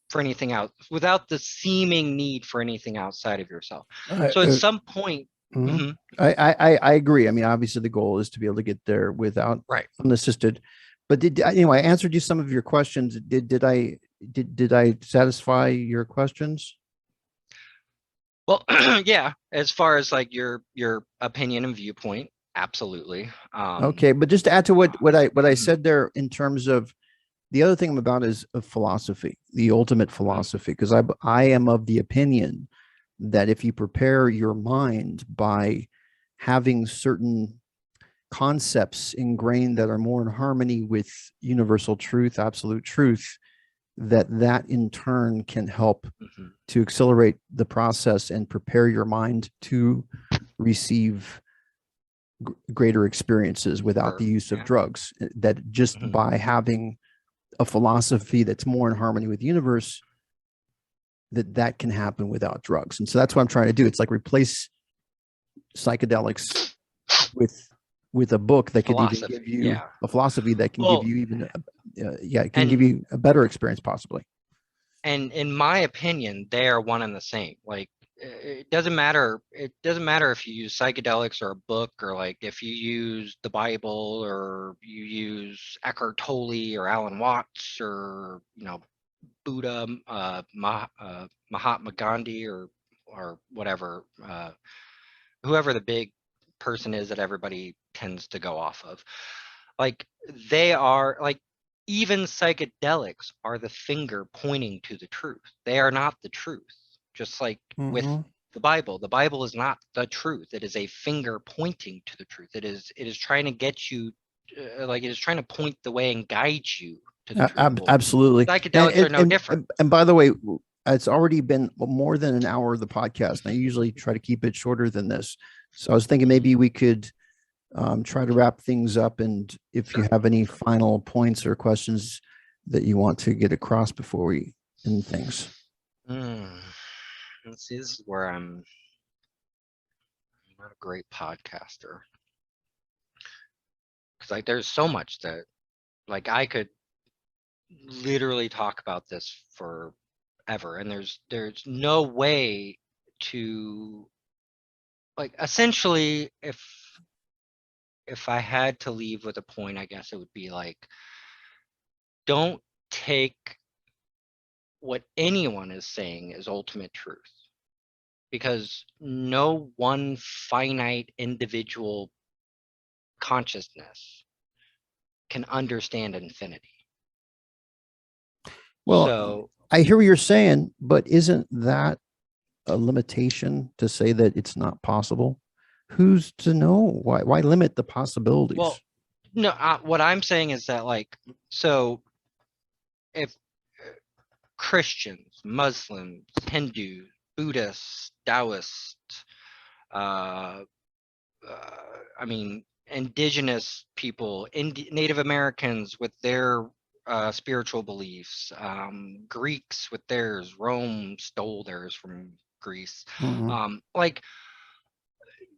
for anything out, without the seeming need for anything outside of yourself. Uh, So at uh, some point, mhm. mhm, I agree. I mean, obviously the goal is to be able to get there without right. unassisted. But anyway, I answered you some of your questions. Did I satisfy your questions? Well, yeah, as far as like your opinion and viewpoint, absolutely. Okay, but just to add to what I Mhm, said there in terms of the other thing I'm about is a philosophy, the ultimate mhm, philosophy, because I am of the opinion that if you prepare your mind by having certain concepts ingrained that are more in harmony with universal truth, absolute truth, that in turn can help mhm, to accelerate the process and prepare your mind to receive greater experiences without sure, the use of yeah. drugs. That just Mhm, by having a philosophy that's more in harmony with the universe, that can happen without drugs. And so that's what I'm trying to do. It's like replace psychedelics with a book that could even philosophy, give you yeah. a philosophy that can give Well, you even yeah, it can give and you a better experience possibly. and in my opinion, they are one and the same. Like it doesn't matter. It doesn't matter if you use psychedelics or a book, or like if you use the Bible or you use Eckhart Tolle or Alan Watts or Buddha, Mahatma Gandhi or whatever, whoever the big person is that everybody tends to go off of. Like they are like even psychedelics are the finger pointing to the truth. They are not the truth. Just like with Mm-hmm. the Bible is not the truth. It is a finger pointing to the truth. It is trying to get you like it is trying to point the way and guide you to the truth. Well, Absolutely. psychedelics are no different. And by the way, it's already been more than an hour of the podcast. And I usually try to keep it shorter than this. So I was thinking maybe we could try to wrap things up. And if you Sure, have any sure. final points or questions that you want to get across before we end things. Mm. Let's see, this is where I'm not a great podcaster because like there's so much that like I could literally talk about this forever, and there's no way to like essentially if I had to leave with a point, I guess it would be like don't take what anyone is saying as ultimate truth because no one finite individual consciousness can understand infinity. Well, So, I hear what you're saying, but isn't that a limitation to say that it's not possible? Who's to know? Why limit the well, possibilities? no, what I'm saying is that, like, so if Christians, Muslims, Hindus, Buddhists, Taoists, uh, uh, I mean, indigenous people, Native Americans with their spiritual beliefs, Greeks with theirs, Rome stole theirs from Greece. Mhm. Like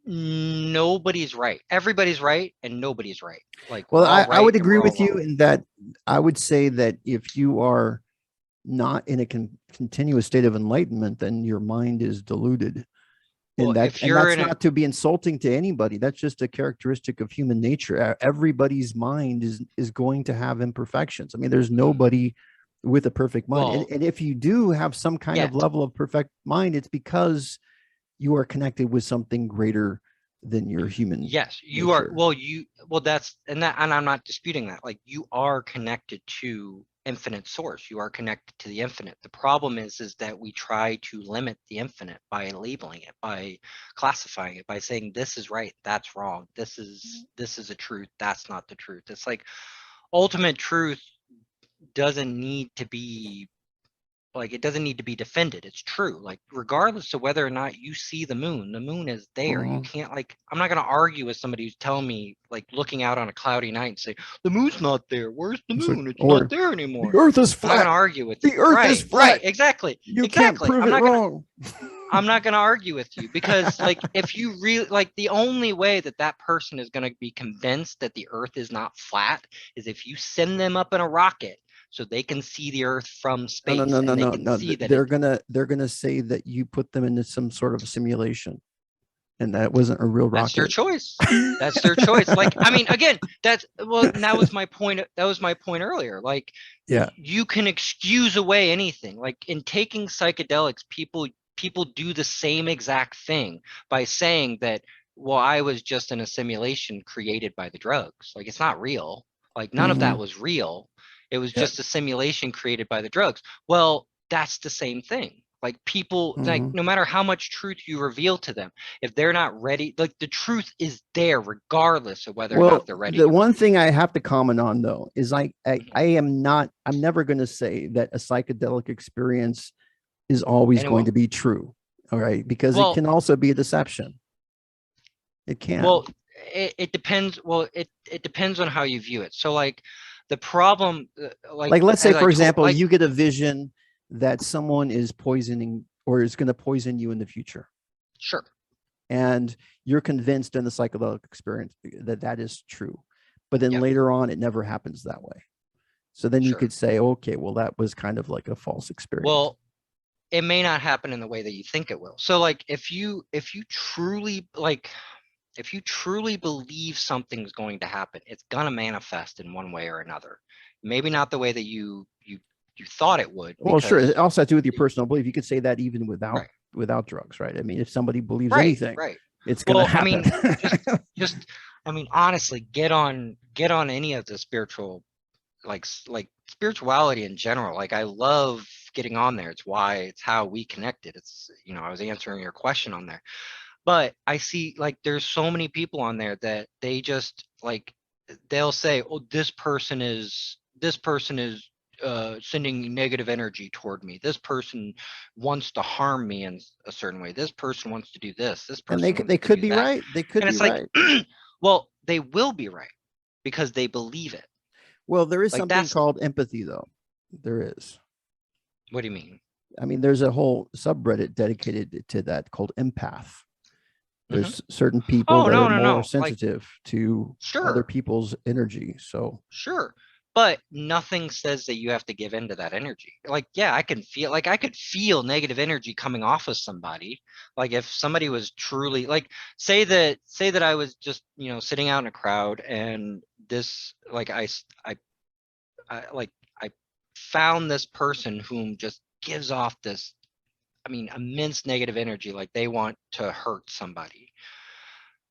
nobody's right. Everybody's right and nobody's right. Like Well, we're all I right would and agree we're all with you wrong. in that I would say that if you are not in a continuous state of enlightenment, then your mind is deluded. Well, if And you're that's in a not to be insulting to anybody. That's just a characteristic of human nature. Everybody's mind is going to have imperfections. I mean, there's nobody with a perfect mind. well, And if you do have some kind of yet, level of perfect mind, it's because you are connected with something greater than your human yes, you are. nature. Well, that's and I'm not disputing that. Like you are connected to infinite source. You are connected to the infinite. The problem is that we try to limit the infinite by labeling it, by classifying it, by saying this is right, that's wrong. This is a truth, that's not the truth. It's like ultimate truth doesn't need to be like it doesn't need to be defended. It's true. Like regardless of whether or not you see the moon is there. You Mhm. can't like I'm not gonna argue with somebody who's telling me like looking out on a cloudy night and say the moon's not there. Where's the So, moon? It's not or there the anymore. earth is I'm not gonna flat. argue with you. The earth is Right, right, flat. exactly. You can't Exactly. prove it wrong. I'm not gonna argue with you because like if you really like the only way that that person is gonna be convinced that the earth is not flat is if you send them up in a rocket so they can see the Earth from No, no, space no, no, and they no, can no. see that They're gonna say that you put them into some sort of simulation, and that wasn't a real that's their rocket. choice. That's their choice. Like, I mean, again, that's well, and that was my point. That was my point earlier. Like, Yeah. you can excuse away anything. Like in taking psychedelics, people do the same exact thing by saying that, well, I was just in a simulation created by the drugs. Like, it's not real. Like, none of that Mhm. was real. It was Yeah. just a simulation created by the drugs. Well, that's the same thing. Like, people, like, Mhm. no matter how much truth you reveal to them, if they're not ready, like, the truth is there regardless of whether or not Well, they're ready the to one receive thing it. I have to comment on though is Mhm. I'm never going to say that a psychedelic experience is always And it going to will. be true. All right. Because it Well, can also be a deception. It can. Well, it depends. Well, it depends on how you view it. So like the problem, Like, like let's say, as I for told, example, like you get a vision that someone is poisoning or is going to poison you in the future. sure, And you're convinced in the psychedelic experience that that is true. But then yeah, later on, it never happens that way. So then you sure. could say, okay, well, that was kind of like a false experience. Well, it may not happen in the way that you think it will. So like if you truly believe something's going to happen, it's gonna manifest in one way or another. Maybe not the way that you thought it would, Well, sure. It because also has to do with your personal belief. You could say that even right, without drugs, right? I mean, if somebody believes right, anything, right. it's going to Well, I happen. mean, just I mean, honestly, get on any of the spiritual like spirituality in general. Like, I love getting on there. It's how we connected. It's, I was answering your question on there. But I see, like, there's so many people on there that they just like, they'll say, oh, this person is sending negative energy toward me. This person wants to harm me in a certain way. This person wants to do this. This And person they wants to could do be that. right. They could And be it's like, right. well, they will be right because they believe it. Well, there is Like, something that's called empathy, though. There is. what do you mean? I mean, there's a whole subreddit dedicated to that called empath. Hmm. There's certain people Oh, that are no, no, more no. Like, sensitive to other sure, people's energy. So, sure. But nothing says that you have to give in to that energy. Like, yeah, I could feel negative energy coming off of somebody. Like, if somebody was truly like, say that I was just, sitting out in a crowd, and this, like, I found this person whom just gives off this, I mean, immense negative energy, like they want to hurt somebody.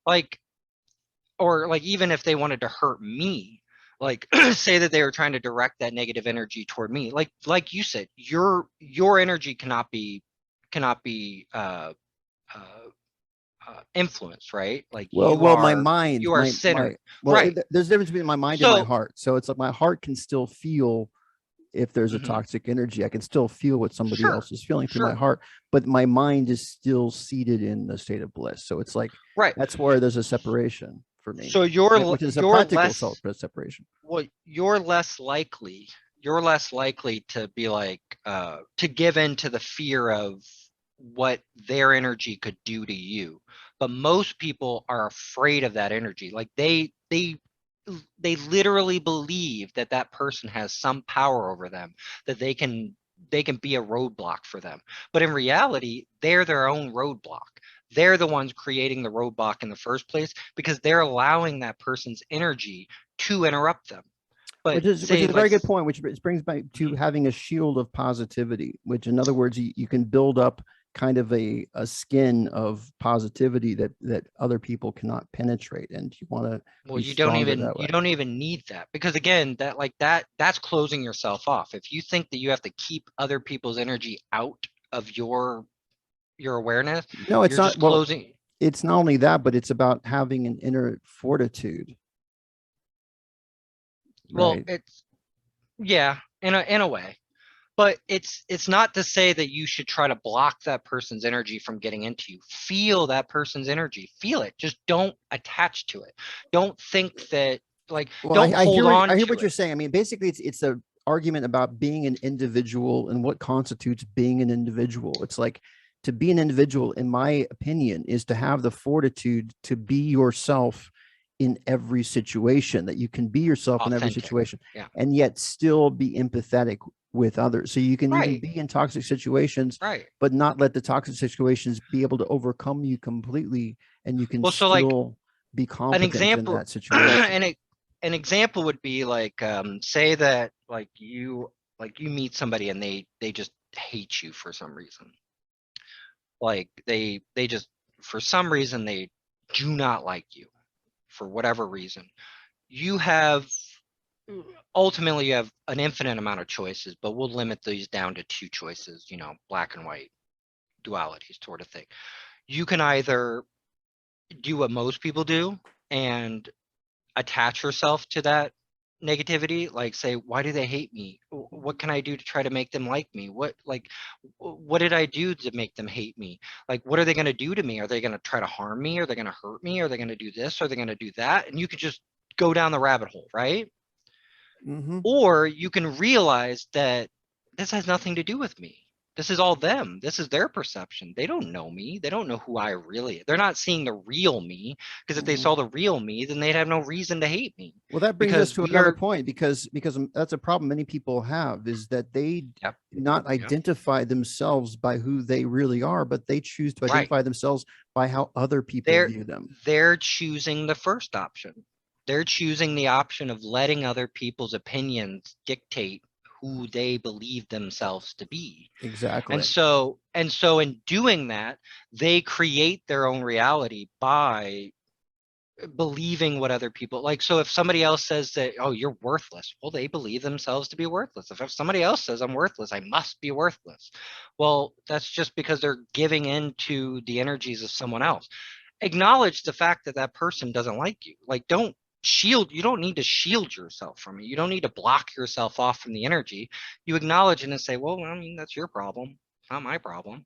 Like, or like, even if they wanted to hurt me, like, say that they were trying to direct that negative energy toward me, like you said, your energy cannot be influenced, right? Like, my mind, you are centered, right? there's a difference between my mind and my So heart. So it's like my heart can still feel if there's a mhm, toxic energy. I can still feel what somebody sure, else is feeling through my sure, heart, but my mind is still seated in the state of bliss. So it's like right. that's where there's a separation for me, So which is a you're practical less separation. well, you're less likely to be like, to give in to the fear of what their energy could do to you. But most people are afraid of that energy. Like, they literally believe that that person has some power over them, that they can be a roadblock for them. But in reality, they're their own roadblock. They're the ones creating the roadblock in the first place, because they're allowing that person's energy to interrupt them. But Which say, is a like, very good point, which brings back to mhm, having a shield of positivity, which in other words, you can build up kind of a skin of positivity that other people cannot penetrate. And you want to well, be you don't stronger even that you way. don't even need that, because again, that's closing yourself off. If you think that you have to keep other people's energy out of your awareness, No, it's you're not. just Well, closing. it's not only that, but it's about having an inner fortitude, Well, right? it's, yeah, in a way. But it's not to say that you should try to block that person's energy from getting into you. Feel that person's energy. Feel it. Just don't attach to it. Don't think that, like, Well, don't hold I on hear to what you're it. saying. I mean, basically, it's a argument about being an individual and what constitutes being an individual. It's like to be an individual, in my opinion, is to have the fortitude to be yourself in every situation, that you can be yourself in every Authentic. situation Yeah. and yet still be empathetic with others. So you can even Right. be in toxic situations, Right. but not let the toxic situations be able to overcome you completely. And you can Well, so like still be an competent in example, that situation. an example would be like, say that like you meet somebody and they just hate you for some reason. Like they just for some reason they do not like you for whatever reason. You have ultimately you have an infinite amount of choices, but we'll limit these down to two choices, you know, black and white dualities sort of thing. You can either do what most people do and attach yourself to that negativity, like say, why do they hate me? What can I do to try to make them like me? What did I do to make them hate me? Like, what are they going to do to me? Are they going to try to harm me? Are they going to hurt me? Are they going to do this? Are they going to do that? And you could just go down the rabbit hole, right? Mm-hmm. Or you can realize that this has nothing to do with me. This is all them. This is their perception. They don't know me. They don't know who I really. They're not seeing the real me, because if they Mm-hmm. saw the real me, then they'd have no reason to hate me. Well, that brings us Because to we another are. point, because that's a problem many people have, is that they Yep. do not Yep. identify themselves by who they really are, but they choose to Right. identify themselves by how other people They're view them. they're choosing the first option. They're choosing the option of letting other people's opinions dictate who they believe themselves to be. Exactly. And so in doing that, they create their own reality by believing what other people like. So if somebody else says that, oh, you're worthless, well, they believe themselves to be worthless. If somebody else says I'm worthless, I must be worthless. Well, that's just because they're giving into the energies of someone else. Acknowledge the fact that that person doesn't like you. Like, you don't need to shield yourself from it. You don't need to block yourself off from the energy. You acknowledge it and say, well, I mean, that's your problem, not my problem.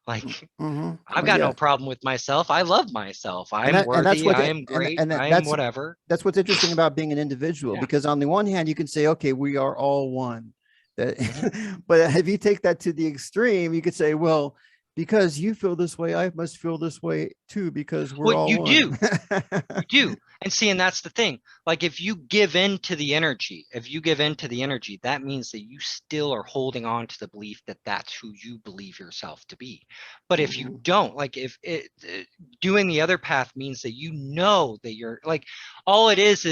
Like, Mm-hmm. I've Oh, got no yeah. problem with myself. I love myself. And I'm that's worthy. what I am great. I am that's whatever. what's interesting about being an individual, Yeah. because on the one hand you can say, okay, we are all one, that Hmm. but if you take that to the extreme, you could say, well, because you feel this way, I must feel this way too, because we're Well, all you one. do. You do. And see, and that's the thing. Like, if you give in to the energy, that means that you still are holding on to the belief that that's who you believe yourself to be. But if you Mhm. don't, like, if doing the other path means that you know that you're like, all it is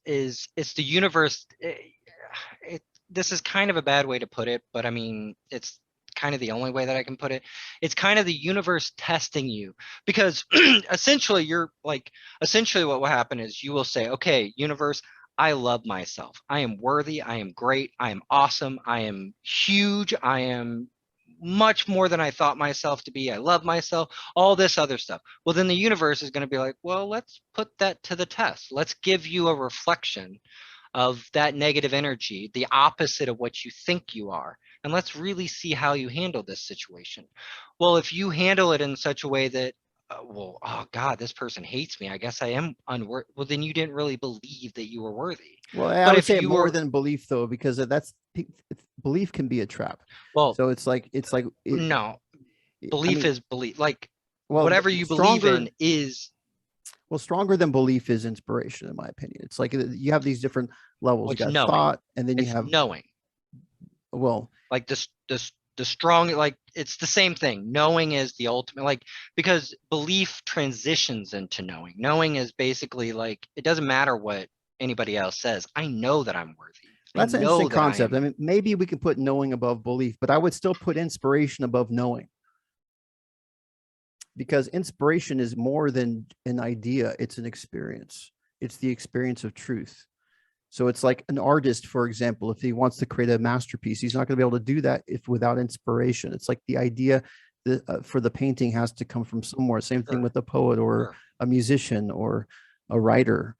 it's the universe. It, this is kind of a bad way to put it, but I mean, it's kind of the only way that I can put it. It's kind of the universe testing you, because essentially what will happen is you will say, okay, universe, I love myself. I am worthy. I am great. I am awesome. I am huge. I am much more than I thought myself to be. I love myself, all this other stuff. Well, then the universe is going to be like, well, let's put that to the test. Let's give you a reflection of that negative energy, the opposite of what you think you are. And let's really see how you handle this situation. Well, if you handle it in such a way that, well, oh God, this person hates me, I guess I am unworthy. Well, then you didn't really believe that you were worthy. Well, I But would if say you more were, than belief, though, because belief can be a trap. well, So it's like no, I belief mean, is belief. Like, well, whatever you believe stronger in is, well, stronger than belief is inspiration, in my opinion. It's like you have these different levels. well, You it's got knowing. thought, and then you It's have, knowing. well, Like the strong, like it's the same thing. Knowing is the ultimate, like, because belief transitions into knowing. Knowing is basically like, it doesn't matter what anybody else says. I know that I'm worthy. I that's an interesting know that I concept. I am. mean, maybe we can put knowing above belief, but I would still put inspiration above knowing, because inspiration is more than an idea, it's an experience. It's the experience of truth. So it's like an artist, for example, if he wants to create a masterpiece, he's not going to be able to do that if without inspiration. It's like the idea that, for the painting has to come from somewhere. Same thing Sure. with a poet or Sure. a musician or a writer,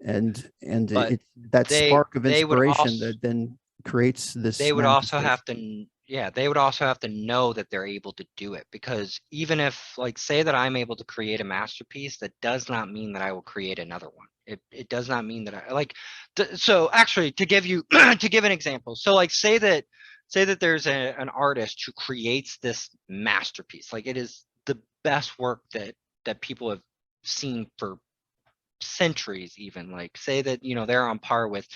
and But it's that spark of they would inspiration also that then creates this they would also manifestation. have to, yeah, they would also have to know that they're able to do it, because even if, like, say that I'm able to create a masterpiece, that does not mean that I will create another one. It does not mean that I like so actually, to give you to give an example, so like, say that there's an artist who creates this masterpiece, like it is the best work that people have seen for centuries, even, like say that, they're on par with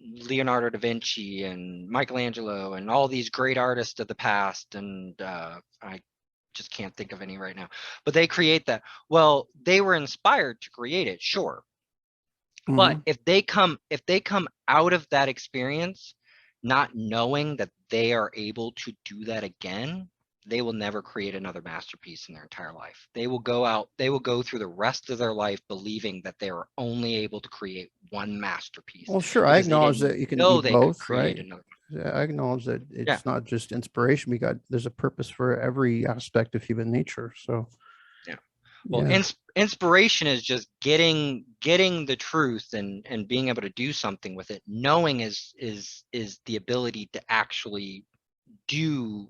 Leonardo da Vinci and Michelangelo and all these great artists of the past, and I just can't think of any right now, but they create that. Well, they were inspired to create it, sure, but Mhm. if they come out of that experience not knowing that they are able to do that again, they will never create another masterpiece in their entire life. They will go through the rest of their life believing that they are only able to create one masterpiece Well, sure. I because they acknowledge didn't that you can be know they could both, create right? another. Yeah, I acknowledge that Yeah. it's not just inspiration. There's a purpose for every aspect of human nature. So, Yeah. Well, yeah. inspiration is just getting the truth and being able to do something with it. Knowing is the ability to actually do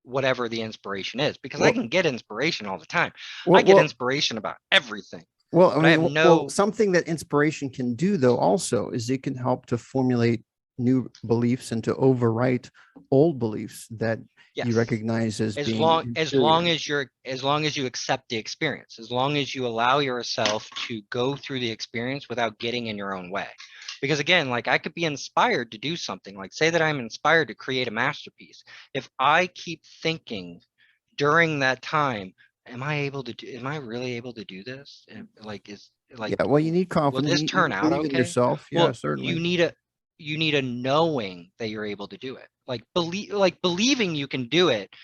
whatever the inspiration is, because I Well, can get inspiration all the time. I well, get well, inspiration about everything, well, I but I have mean, well, no. something that inspiration can do, though, also is it can help to formulate new beliefs and to overwrite old beliefs that you Yes. recognize as as being long as long inferior. as you're as long as you accept the experience, as long as you allow yourself to go through the experience without getting in your own way. Because again, like I could be inspired to do something, like say that I'm inspired to create a masterpiece. If I keep thinking during that time, am I really able to do this? Like is like Yeah, well, you need will confidence. this You turn need to out believe in okay? yourself. Yeah, Well, certainly. you need a knowing that you're able to do it. Like believing you can do it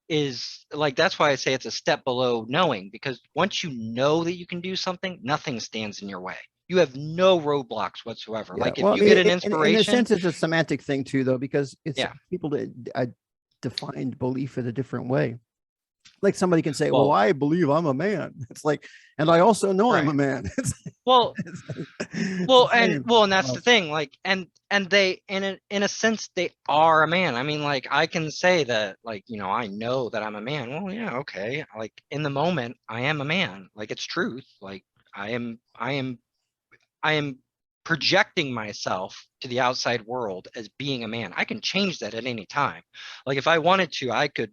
is like, that's why I say it's a step below knowing, because once you know that you can do something, nothing stands in your way. You have no roadblocks whatsoever. Yeah. Like if Well, I you get mean, an in a inspiration, sense, it's a semantic thing too, though, because it's yeah, people that defined belief in a different way. Like somebody can say, "Well, well, I believe I'm a man." It's like, and I also know I'm a right. man. Well, It's the same. and that's the thing. Like, and they in a sense they are a man. I mean, like I can say that, like, I know that I'm a man. Well, yeah, okay. Like in the moment, I am a man. Like it's truth. Like I am projecting myself to the outside world as being a man. I can change that at any time. Like if I wanted to, I could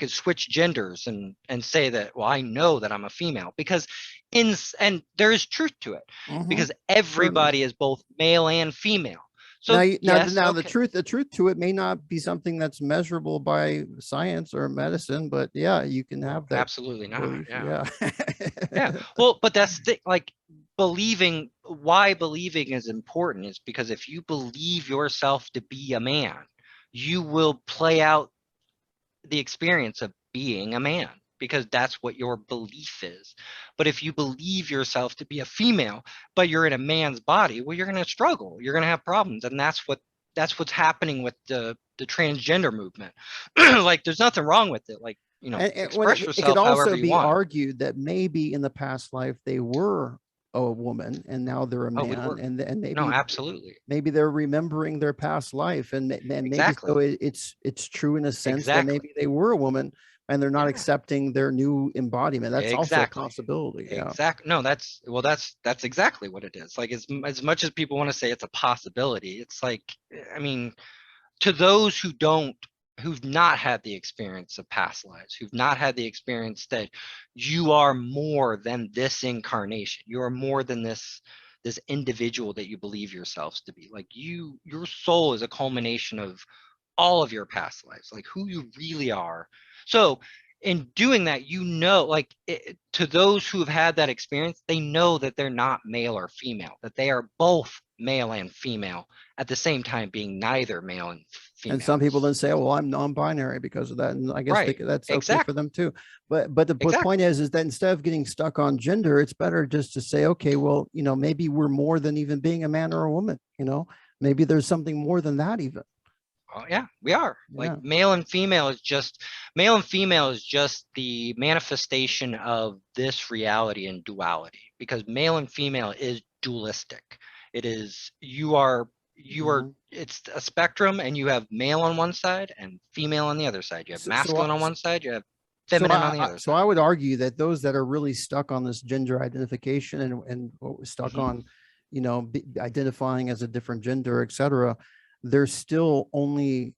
switch genders and say that, well, I know that I'm a female, because and there is truth to it, Mhm. because Certainly. everybody is both male and female. Now, So yes, now okay. the truth to it may not be something that's measurable by science or medicine, but yeah, you can Well, have that absolutely not. belief. Yeah. Yeah. Yeah. Well, but that's like why believing is important is because if you believe yourself to be a man, you will play out the experience of being a man, because that's what your belief is. But if you believe yourself to be a female, but you're in a man's body, well, you're going to struggle. You're going to have problems. And that's what's happening with the transgender movement. Like there's nothing wrong with it. Like, And when express it could yourself also however you be want. argued that maybe in the past life they were a woman and now they're a Oh, we man, were. and No, maybe absolutely. they're remembering their past life, and maybe so Exactly. it's true in a sense that Exactly. maybe they were a woman and they're not Yeah. accepting their new embodiment. That's also a Exactly. possibility. Yeah. Exactly. No, that's exactly what it is. Like as much as people want to say it's a possibility, it's like, I mean, to those who've not had the experience of past lives, who've not had the experience that you are more than this incarnation, you are more than this individual that you believe yourselves to be. Like your soul is a culmination of all of your past lives, like who you really are. So in doing that, like to those who have had that experience, they know that they're not male or female, that they are both male and female at the same time, being neither male and And female. some people then say, "Oh, well, I'm non-binary because of that," and I guess Right. that's okay for Exactly. them too. But the point Exactly. is that instead of getting stuck on gender, it's better just to say, "Okay, well, maybe we're more than even being a man or a woman. Maybe there's something more than that even." Oh yeah, we are. Like Yeah. male and female is just the manifestation of this reality and duality, because male and female is dualistic. It is Mhm. it's a spectrum, and you have male on one side and female on the other side. You have So, so, masculine on one side, you have so feminine on the other so side. I would argue that those that are really stuck on this gender identification and stuck Mhm. on, identifying as a different gender, etc., they're still only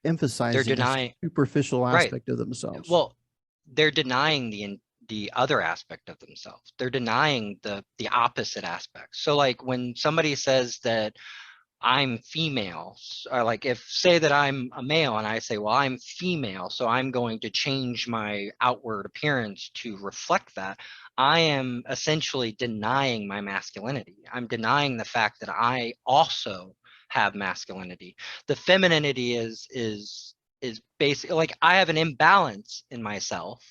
They're emphasizing a denying superficial right. aspect of themselves. Well, they're denying the other aspect of themselves. They're denying the opposite aspect. So like when somebody says that I'm female, or like if say that I'm a male and I say, well, I'm female, so I'm going to change my outward appearance to reflect that, I am essentially denying my masculinity. I'm denying the fact that I also have masculinity. The femininity is basically like I have an imbalance in myself,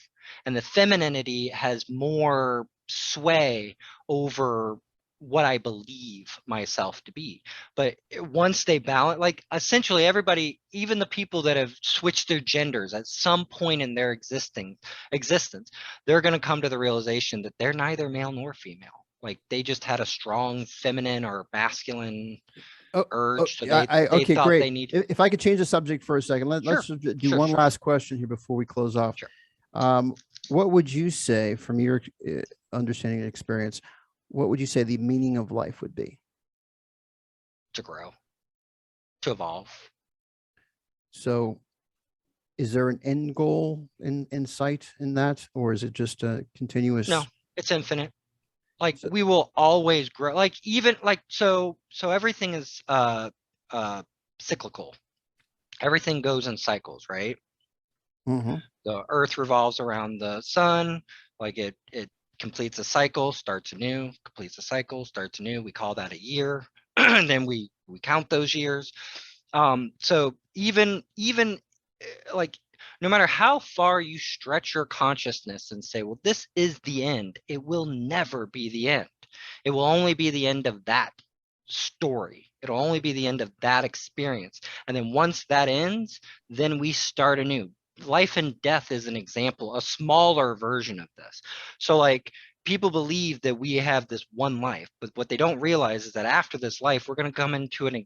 and the femininity has more sway over what I believe myself to be. But once they balance, like essentially everybody, even the people that have switched their genders at some point in their existence, they're going to come to the realization that they're neither male nor female. Like they just had a strong feminine or masculine Oh, oh, urge, so yeah, they okay, thought great. they need. If I could change the subject for a second, Sure, let's just do sure, one sure, last question here before we close off. sure. What would you say, from your understanding and experience, what would you say the meaning of life would be? To grow, to evolve. So, is there an end goal in sight in that, or is it just a continuous? No, it's infinite. Like So, we will always grow. Like even like so everything is cyclical. Everything goes in cycles, right? mhm. The earth revolves around the sun, like it completes a cycle, starts anew, completes a cycle, starts anew. We call that a year. And then we count those years. So even like no matter how far you stretch your consciousness and say, well, this is the end, it will never be the end. It will only be the end of that story. It'll only be the end of that experience. And then once that ends, then we start anew. Life and death is an example, a smaller version of this. So like people believe that we have this one life, but what they don't realize is that after this life, we're going to come into an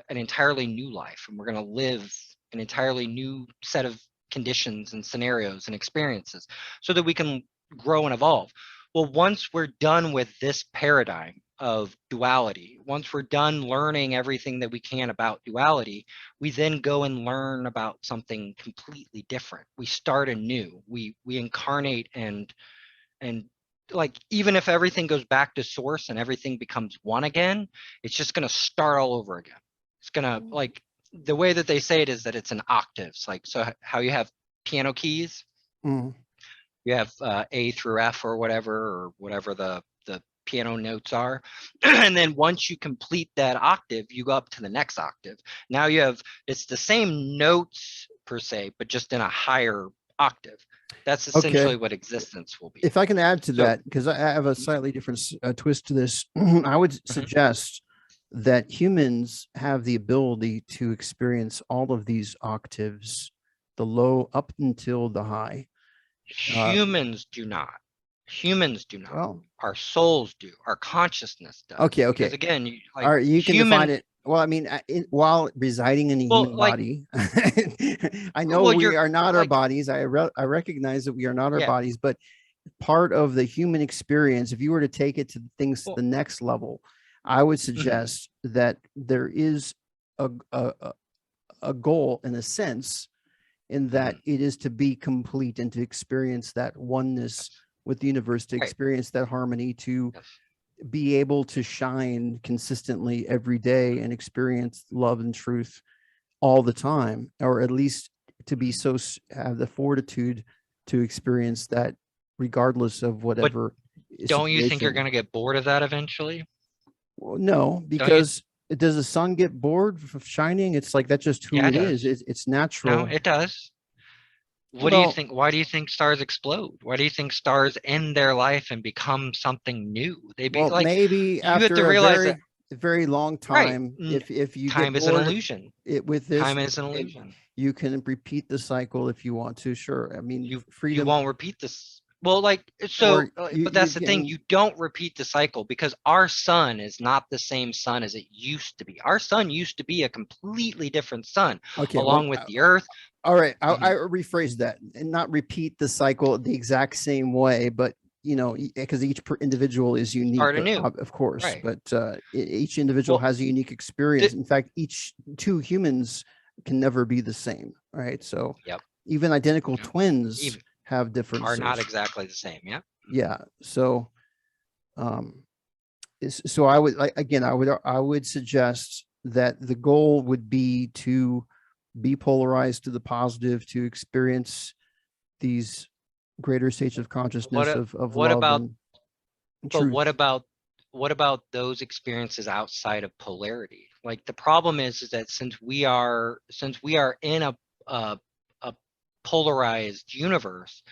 entirely new life, and we're going to live an entirely new set of conditions and scenarios and experiences so that we can grow and evolve. Well, once we're done with this paradigm of duality, once we're done learning everything that we can about duality, we then go and learn about something completely different. We start anew. We incarnate and like even if everything goes back to source and everything becomes one again, it's just going to start all over again. It's going to like the way that they say it is that it's in octaves. Like so how you have piano keys, Mm. you have A through F or whatever the piano notes are. And then once you complete that octave, you go up to the next octave. Now you have, it's the same notes per se, but just in a higher octave. That's essentially Okay. what existence will be. If I can add to So, that, because I have a slightly different twist to this, I would suggest that humans have the ability to experience all of these octaves, the low up until the high. humans do not. Humans do not. Well, Our souls do. Our consciousness does. okay, Because okay. again, All right, you can define human. it. Well, I mean, while residing in a Well, human like, body, I know well, we you're are not our like, bodies. I recognize that we are not our yeah. bodies, but part of the human experience, if you were to take it to things to Well, the next level, I would mhm. suggest that there is a goal in a sense, in that it is to be complete and to experience that oneness Yes. with the universe, to Right. experience that harmony, to Yes. be able to shine consistently every day and experience love and truth all the time, or at least to be so have the fortitude to experience that regardless of But whatever don't you think you're situation. going to get bored of that eventually? Well, no, Don't you? because does the sun get bored of shining? It's like that's just who Yeah, it it is. does. It's No, natural. it does. What do you Well, think? Why do you think stars explode? Why do you think stars end their life and become something new? They be well, like, maybe you have to after a realize that, very long right? time, if you get Time is an bored illusion. with this, Time is an it, illusion. you can repeat the cycle if you want to. Sure, I mean You freedom, won't repeat this. Well, like or so, but you that's the thing. can. You don't repeat the cycle because our sun is not the same sun as it used to be. Our sun used to be a completely different sun, Okay, well, along with the Earth. all right. I Mhm. rephrase that and not repeat the cycle the exact same way, but because each individual is unique, Start anew, of course, right? but each individual Well, has a unique experience. th- In fact, each two humans can never be the same, right? So yep. even identical Yep. twins Even have Are not differences. exactly the same. Yeah. Yeah. So, um, so I would like, again, I would suggest that the goal would be to be polarized to the positive, to experience these greater states of consciousness of What love about, and but truth. what about those experiences outside of polarity? Like the problem is that since we are in a polarized universe,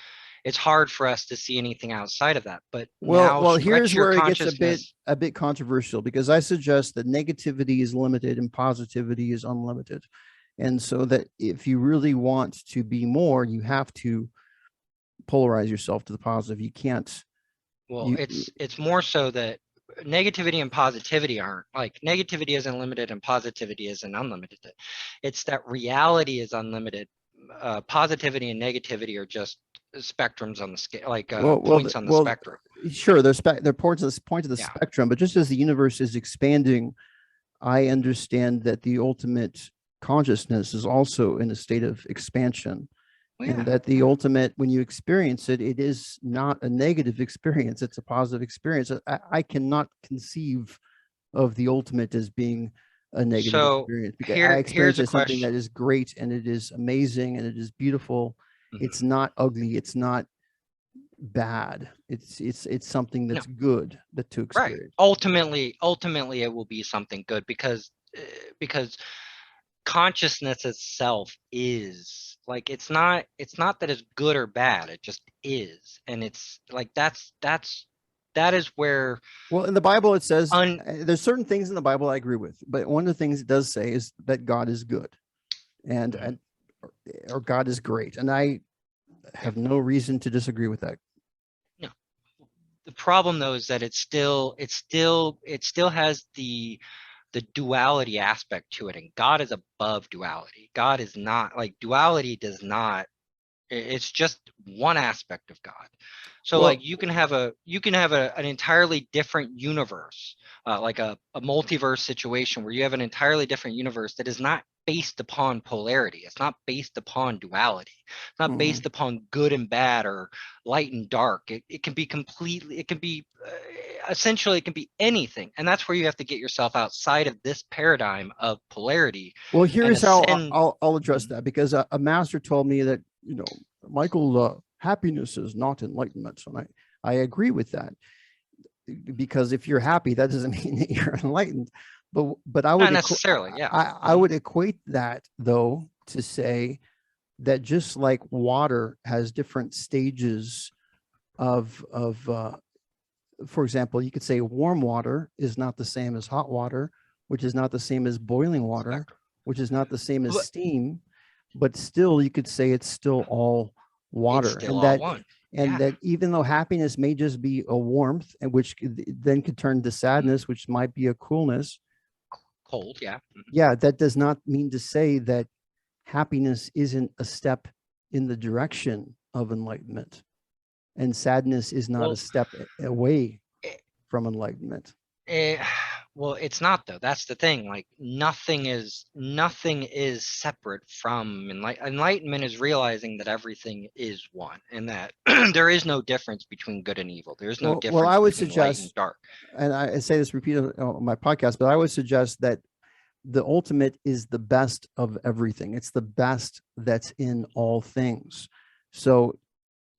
it's hard for us to see anything outside of that. But now Well, stretch here's your where it gets consciousness. a bit controversial, because I suggest that negativity is limited and positivity is unlimited. And so that if you really want to be more, you have to polarize yourself to the positive. You can't, Well, you, it's more so that negativity and positivity aren't, like, negativity isn't limited and positivity isn't unlimited. It's that reality is unlimited. Positivity and negativity are just spectrums on the scale, like points on the spectrum. sure, they're points of the Yeah. spectrum, but just as the universe is expanding, I understand that the ultimate consciousness is also in a state of expansion. Well, And yeah. that the ultimate, when you experience it, it is not a negative experience, it's a positive experience. I cannot conceive of the ultimate as being a negative So experience, because I experience here's it a as something question. that is great and it is amazing and it is beautiful. It's Mhm. not ugly, it's not bad, it's something No, that's good that to right. experience. Ultimately, it will be something good because consciousness itself is like, it's not that it's good or bad, it just is. And it's like that is where Well, in the Bible it says, un there's certain things in the Bible I agree with, but one of the things it does say is that God is good, and Mhm. or God is great, and I Yeah. have no reason to disagree with that. No. The problem though is that it still has the duality aspect to it, and God is above duality. God is not, like, duality does not, it's just one aspect of God. So like Well, you can have an entirely different universe, like a multiverse situation where you have an entirely different universe that is not based upon polarity. It's not based upon duality. It's not mhm. based upon good and bad or light and dark. It can be completely, it can be essentially, it can be anything. And that's where you have to get yourself outside of this paradigm of polarity Well, and here's how ascend. I'll address that, because a master told me that, Michael, happiness is not enlightenment, and I agree with that, because if you're happy, that doesn't mean that you're enlightened. But Not necessarily, yeah. I would equate that, though, to say that just like water has different stages of for example, you could say warm water is not the same as hot water, which is not the same as boiling water, Spectrum. which is not the same as But steam, but still you could say it's still all it's water. still all one. And Yeah. that even though happiness may just be a warmth, and which then could turn to Mhm. sadness, which might be a coolness, Cold, yeah. yeah, that does not mean to say that happiness isn't a step in the direction of enlightenment, and sadness is not a Well, step away eh, from enlightenment. eh, well, it's not though. That's the thing. Like nothing is separate from enlightenment is realizing that everything is one, and that there is no difference between good and evil. There is no Well, difference I would between light and suggest, dark. and I say this repeatedly on my podcast, but I would suggest that the ultimate is the best of everything. It's the best that's in all things. So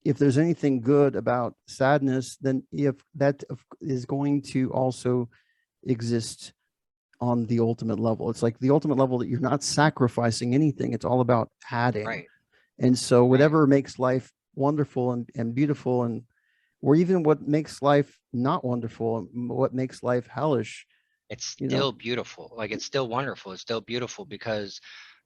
if there's anything good about sadness, then if that is going to also exist on the ultimate level. It's like the ultimate level that you're not sacrificing anything. It's all about adding. Right. And so Right. whatever makes life wonderful and beautiful, and or even what makes life not wonderful, what makes life hellish, It's you know, still beautiful. Like it's still wonderful. It's still beautiful because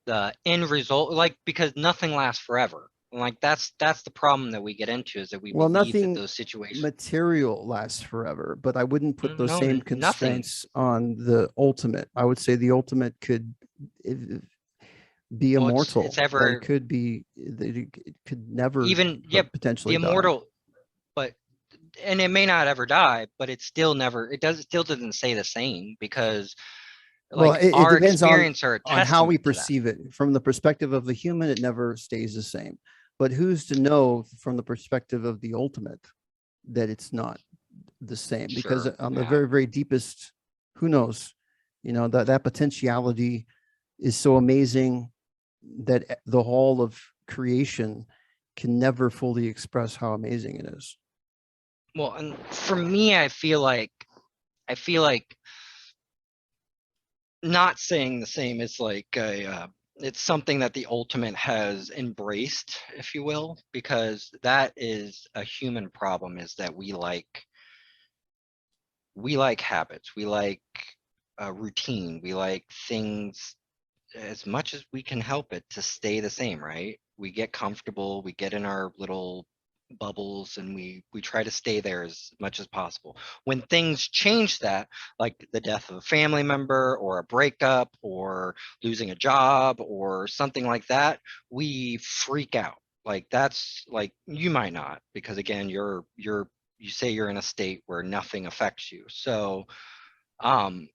the end result, like, because nothing lasts forever. Like that's the problem that we get into, is that we well, believe that nothing those situations. material lasts forever, but I wouldn't put those No, same nothing. constraints on the ultimate. I would say the ultimate could be Well, it's immortal, that it ever, could be, that it could never even, yep, the potentially die. immortal, but, and it may not ever die, but it's still never, it still doesn't stay the same, because Well, like it our depends experience are a on how we testament to that. perceive it. From the perspective of the human, it never stays the same. But who's to know from the perspective of the ultimate that it's not the same? Because Sure. on the Yeah. very, very deepest, who knows? That potentiality is so amazing that the whole of creation can never fully express how amazing it is. Well, and for me, I feel like not saying the same is like it's something that the ultimate has embraced, if you will, because that is a human problem, is that we like habits, we like routine, we like things as much as we can help it to stay the same, right? We get comfortable, we get in our little bubbles, and we try to stay there as much as possible. When things change that, like the death of a family member or a breakup or losing a job or something like that, we freak out. Like that's like, you might not, because again, you say you're in a state where nothing affects you. So um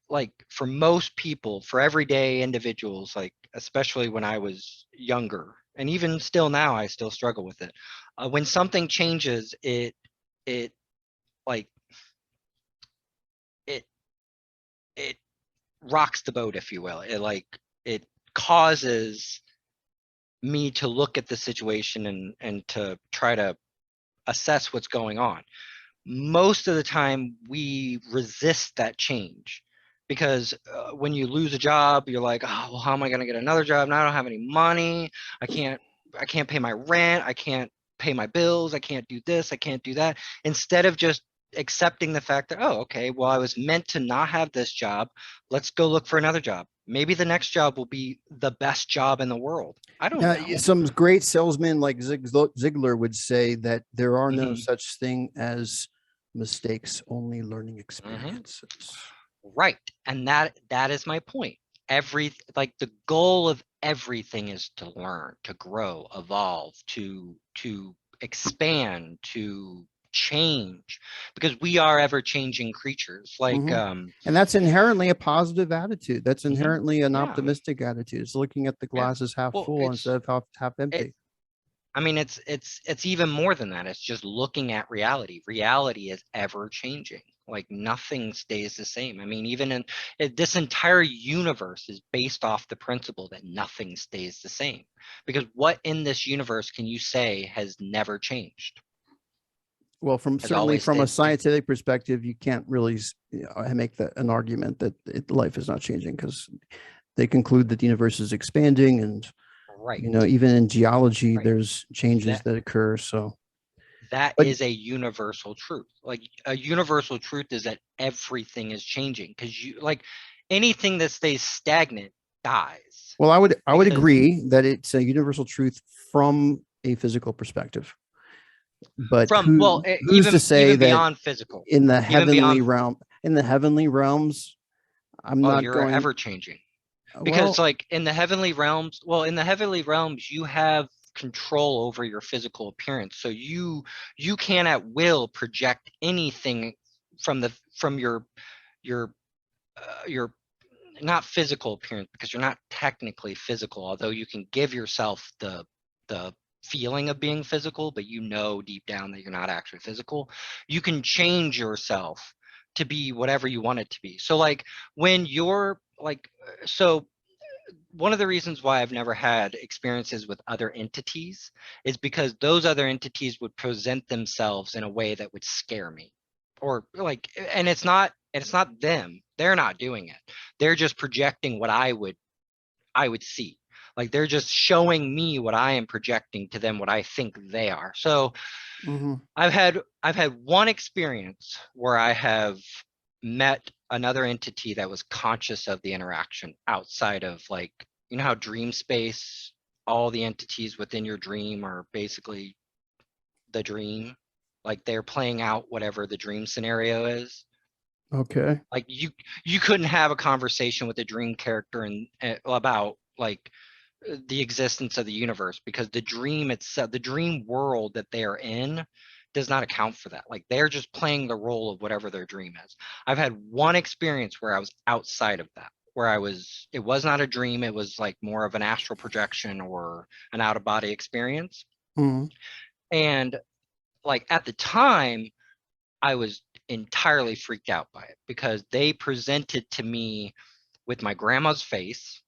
like for most people, for everyday individuals, like especially when I was younger, and even still now, I still struggle with it. When something changes, it like it it rocks the boat, if you will. It causes me to look at the situation and to try to assess what's going on. Most of the time we resist that change, because when you lose a job, you're like, oh well, how am I going to get another job now? I don't have any money. I can't pay my rent. I can't pay my bills. I can't do this. I can't do that. Instead of just accepting the fact that, oh, okay, well, I was meant to not have this job, let's go look for another job. Maybe the next job will be the best job in the world. I don't Now, know. some great salesmen like Ziglar would say that there are no Hmm. such thing as mistakes, only learning Hmm. experiences. Right. And that is my point. Like the goal of everything is to learn, to grow, evolve, to expand, to change, because we are ever changing creatures. Like Mhm. And that's inherently a positive attitude. That's mhm, inherently an yeah, optimistic attitude. It's looking at the yeah. glass as half Well, full instead of half it empty. I mean, it's even more than that. It's just looking at reality. Reality is ever changing. Like nothing stays the same. I mean, even this entire universe is based off the principle that nothing stays the same. Because what in this universe can you say has never changed? Well, from Has certainly always from a stayed the same. scientific perspective, you can't really make an argument that life is not changing, because they conclude that the universe is expanding, and Right. even in geology, Right. there's changes That that occur. So, that but is a universal truth. Like a universal truth is that everything is changing, because you like anything that stays stagnant dies. well, I would Because agree that it's a universal truth from a physical perspective. But from who's to say even that beyond physical, in the even heavenly beyond, realm, in the heavenly realms, I'm oh, not you're going. ever changing. Because Well, like in the heavenly realms, well, in the heavenly realms, you have control over your physical appearance. So you can at will project anything from your not physical appearance, because you're not technically physical, although you can give yourself the feeling of being physical, but you know deep down that you're not actually physical. You can change yourself to be whatever you want it to be. So like when you're like so one of the reasons why I've never had experiences with other entities is because those other entities would present themselves in a way that would scare me. Or like, and it's not them. They're not doing it. They're just projecting what I would see. Like they're just showing me what I am projecting to them, what I think they are. So mhm. I've had one experience where I have met another entity that was conscious of the interaction outside of, like, you know how dream space, all the entities within your dream are basically the dream, like they're playing out whatever the dream scenario is. Okay. Like you couldn't have a conversation with a dream character and about like the existence of the universe, because the dream itself, the dream world that they are in, does not account for that. Like they're just playing the role of whatever their dream is. I've had one experience where I was outside of that. where it was not a dream. It was like more of an astral projection or an out of body experience. Mm. And like at the time, I was entirely freaked out by it because they presented to me with my grandma's face,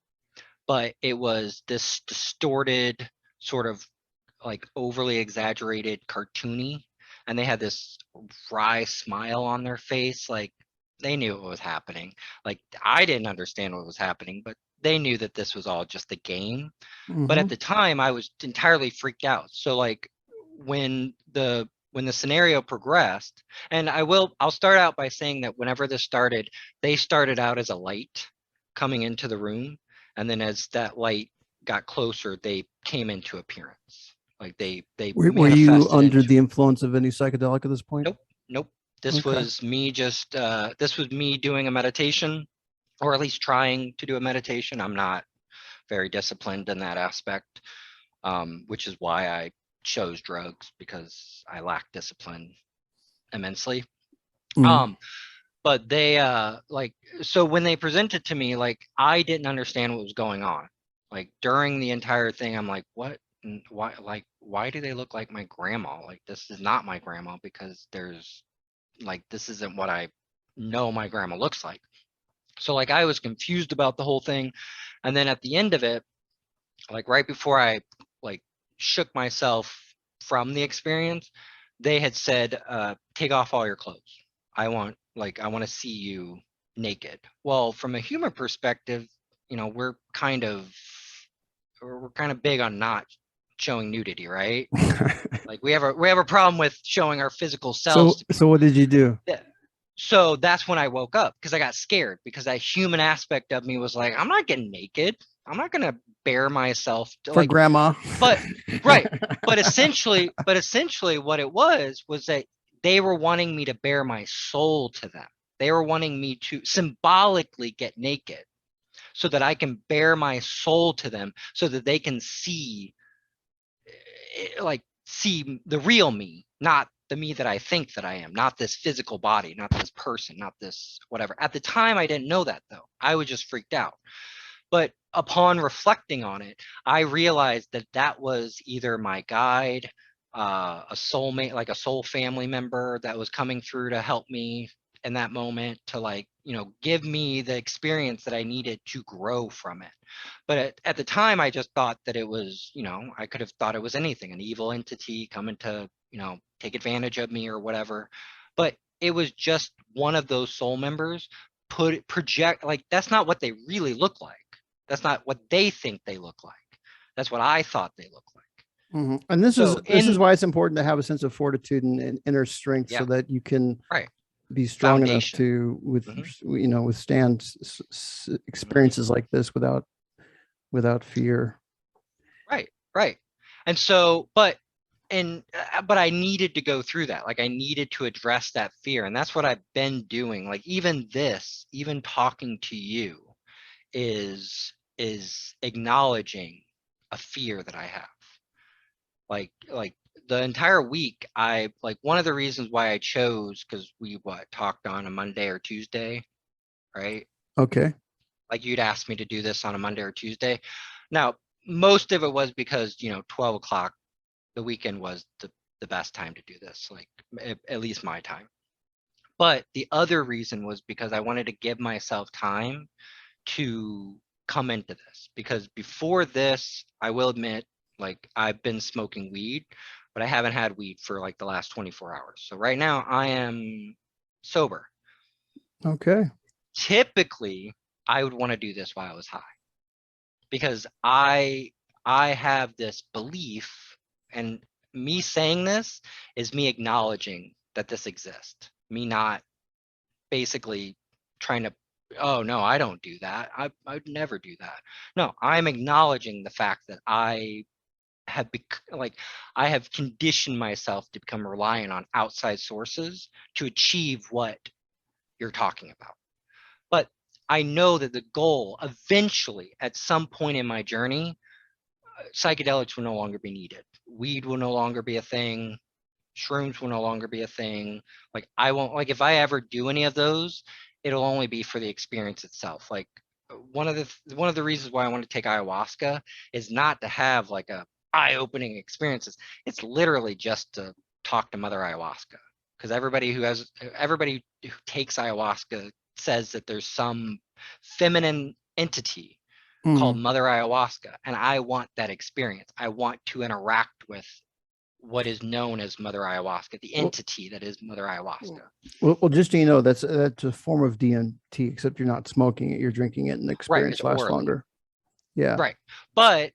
but it was this distorted, sort of like overly exaggerated, cartoony, and they had this wry smile on their face, like they knew what was happening. Like I didn't understand what was happening, but they knew that this was all just a game. But at Hmm. the time, I was entirely freaked out. So like when the scenario progressed, and I'll start out by saying that whenever this started, they started out as a light coming into the room, and then as that light got closer, they came into appearance. Like they Were you manifested under into. the influence of any psychedelic at this point? Nope, nope. This Okay. was me just this was me doing a meditation, or at least trying to do a meditation. I'm not very disciplined in that aspect, which is why I chose drugs, because I lack discipline immensely. Mm. Um, but they like, so when they presented to me, like I didn't understand what was going on. Like during the entire thing, I'm like, what? Why? Like, why do they look like my grandma? Like this is not my grandma, because there's like this isn't what I know my grandma looks like. So like I was confused about the whole thing, and then at the end of it, like right before I like shook myself from the experience, they had said, take off all your clothes. I want to see you naked. Well, from a human perspective, we're kind of big on not showing nudity, right? Like we have a problem with showing our physical selves So, to people. so what did you do? Yeah. So that's when I woke up, because I got scared, because that human aspect of me was like, I'm not getting naked. I'm not gonna bare myself to For like, grandma. but right. But essentially what it was that they were wanting me to bare my soul to them. They were wanting me to symbolically get naked so that I can bare my soul to them, so that they can see the real me, not the me that I think that I am, not this physical body, not this person, not this whatever. At the time, I didn't know that though. I was just freaked out. But upon reflecting on it, I realized that that was either my guide, a soulmate, like a soul family member that was coming through to help me in that moment, to like, give me the experience that I needed to grow from it. But at the time, I just thought that it was, I could have thought it was anything, an evil entity coming to, take advantage of me or whatever. But it was just one of those soul members project, like that's not what they really look like. That's not what they think they look like. That's what I thought they look like. Mhm. And this is why it's important to have a sense of fortitude and inner strength, so Yeah, that you can right. be strong enough Foundation. to Hmm. withstand Hmm. experiences like this without fear. Right, right. And so, but I needed to go through that. Like I needed to address that fear. And that's what I've been doing. Like even talking to you is acknowledging a fear that I have. Like the entire week, I like one of the reasons why I chose, because we talked on a Monday or Tuesday, right? Okay. Like you'd asked me to do this on a Monday or Tuesday. Now, most of it was because 12 o'clock the weekend was the best time to do this, like at least my time. But the other reason was because I wanted to give myself time to come into this, because before this, I will admit, like I've been smoking weed, but I haven't had weed for like the last 24 hours. So right now I am sober. Okay. Typically, I would want to do this while I was high, because I have this belief, and me saying this is me acknowledging that this exists. Me not basically trying to, oh no, I don't do that. I'd never do that. No, I'm acknowledging the fact that like I have conditioned myself to become reliant on outside sources to achieve what you're talking about. But I know that the goal eventually, at some point in my journey, psychedelics will no longer be needed. Weed will no longer be a thing. Shrooms will no longer be a thing. Like I won't, like if I ever do any of those, it'll only be for the experience itself. Like one of the reasons why I want to take ayahuasca is not to have like a eye-opening experiences. It's literally just to talk to Mother Ayahuasca, because everybody who takes ayahuasca says that there's some feminine entity called Mhm. Mother Ayahuasca, and I want that experience. I want to interact with what is known as Mother Ayahuasca, the Well, entity that is Mother Ayahuasca. well, just so you know, that's a form of DMT, except you're not smoking it, you're drinking it, and the Right, it's experience lasts orally. longer. Yeah. Right. But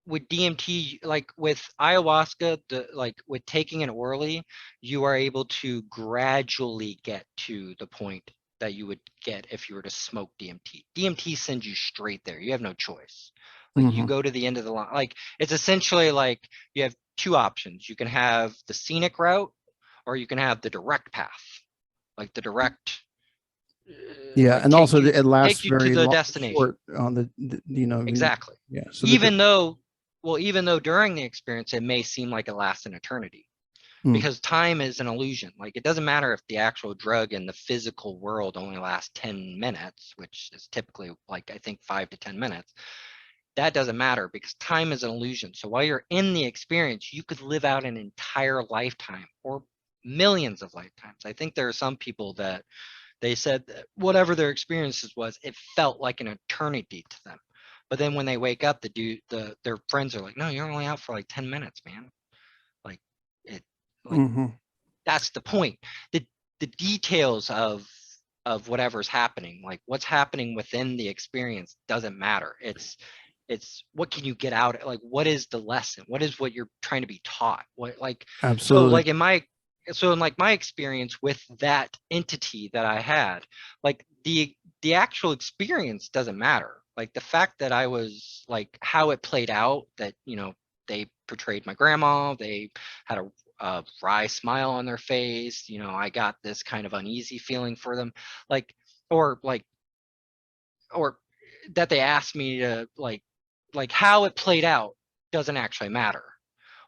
with DMT, like with ayahuasca, with taking it orally, you are able to gradually get to the point that you would get if you were to smoke DMT. DMT sends you straight there. You have no choice. Like you Mhm. go to the end of the line. Like it's essentially like you have two options. You can have the scenic route, or you can have the direct path, like the direct, Yeah, like and also it lasts take you to very the long, destination. short on you know, Exactly. yeah. So Even though, well, even though during the experience it may seem like it lasts an eternity, mm, because time is an illusion. Like it doesn't matter if the actual drug in the physical world only lasts 10 minutes, which is typically like I think 5 to 10 minutes. That doesn't matter because time is an illusion. So while you're in the experience, you could live out an entire lifetime or millions of lifetimes. I think there are some people that they said that whatever their experiences was, it felt like an eternity to them. But then when they wake up, their friends are like, "No, you're only out for like 10 minutes, man." Like it, like mhm. that's the point. The the details of whatever's happening, like what's happening within the experience, doesn't matter. It's what can you get out, like what is the lesson, what is what you're trying to be taught, what like so Absolutely. like in like my experience with that entity that I had, like the actual experience doesn't matter. Like the fact that I was like how it played out, that they portrayed my grandma, they had a wry smile on their face, I got this kind of uneasy feeling for them, like or like or that they asked me to like how it played out doesn't actually matter.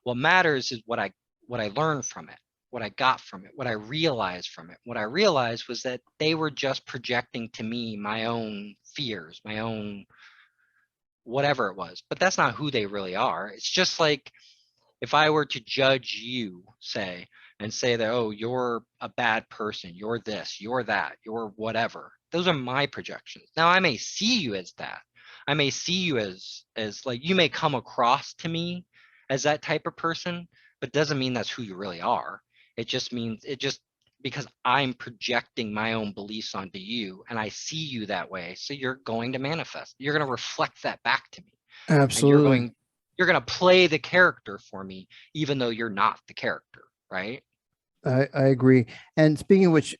What matters is what I learned from it, what I got from it, what I realized from it. What I realized was that they were just projecting to me my own fears, my own whatever it was. But that's not who they really are. It's just like if I were to judge you, say, and say that, oh, you're a bad person, you're this, you're that, you're whatever. Those are my projections. Now I may see you as that. I may see you as like you may come across to me as that type of person, but it doesn't mean that's who you really are. It just because I'm projecting my own beliefs onto you and I see you that way. So you're going to manifest. You're going to reflect that back to me. And Absolutely. you're going to play the character for me even though you're not the character, right? I agree. And speaking of which,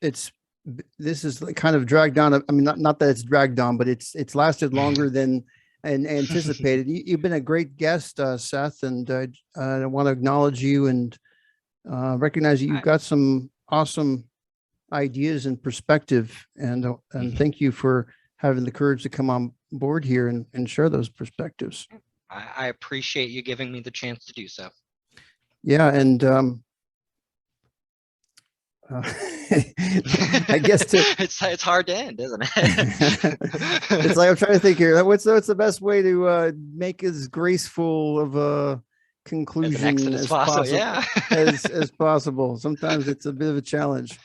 this is like kind of dragged on. I mean, not that it's dragged on, but it's lasted longer than and anticipated. You've been a great guest, Seth, and I want to acknowledge you and recognize that you've I, got some awesome ideas and perspective. And thank you for having the courage to come on board here and share those perspectives. I appreciate you giving me the chance to do so. Yeah, and uh, I guess to It's hard to end, isn't it's it? like I'm trying to think here. What's the best way to make as graceful of a As an exit conclusion as as possible, possible yeah. as possible? Sometimes it's a bit of a challenge,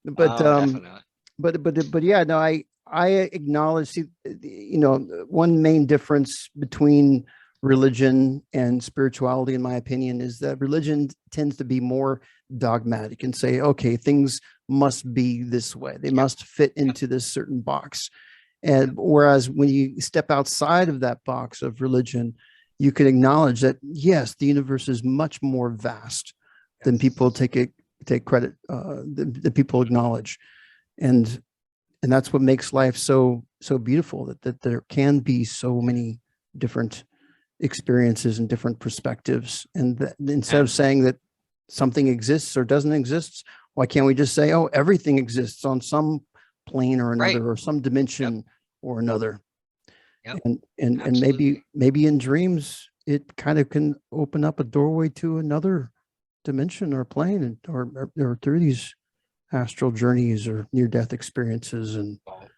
but Oh, definitely. but yeah, no, I acknowledge. See, one main difference between religion and spirituality, in my opinion, is that religion tends to be more dogmatic and say, okay, things must be this way. They Yep, must fit yep, into this certain box. yep. And whereas when you step outside of that box of religion, you can acknowledge that yes, the universe is much more vast than people Yes. take credit, that people acknowledge, and that's what makes life so beautiful. That there can be so many different experiences and different perspectives, and that instead of And saying that something exists or doesn't exist, why can't we just say, oh, everything exists on some plane or right. another, or some Yep, dimension or another? yep, And absolutely. maybe in dreams it kind of can open up a doorway to another dimension or plane, or through these astral journeys or near death experiences. And Well,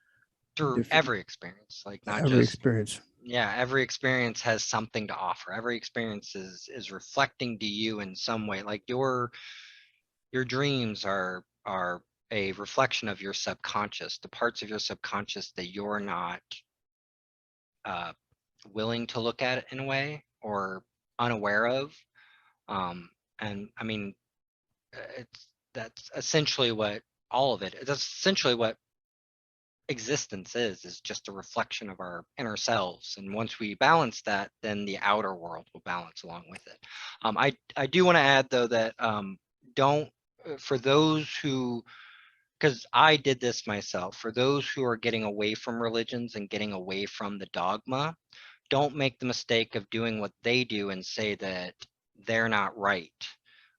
through Different, every experience, like not every just, experience. yeah, every experience has something to offer. Every experience is reflecting to you in some way. Like your dreams are a reflection of your subconscious, the parts of your subconscious that you're not uh, willing to look at in a way, or unaware of. Um, and I mean, that's essentially what all of it. That's essentially what existence is just a reflection of our inner selves. And once we balance that, then the outer world will balance along with it. I do want to add though that don't for those who, because I did this myself, for those who are getting away from religions and getting away from the dogma, don't make the mistake of doing what they do and say that they're not right,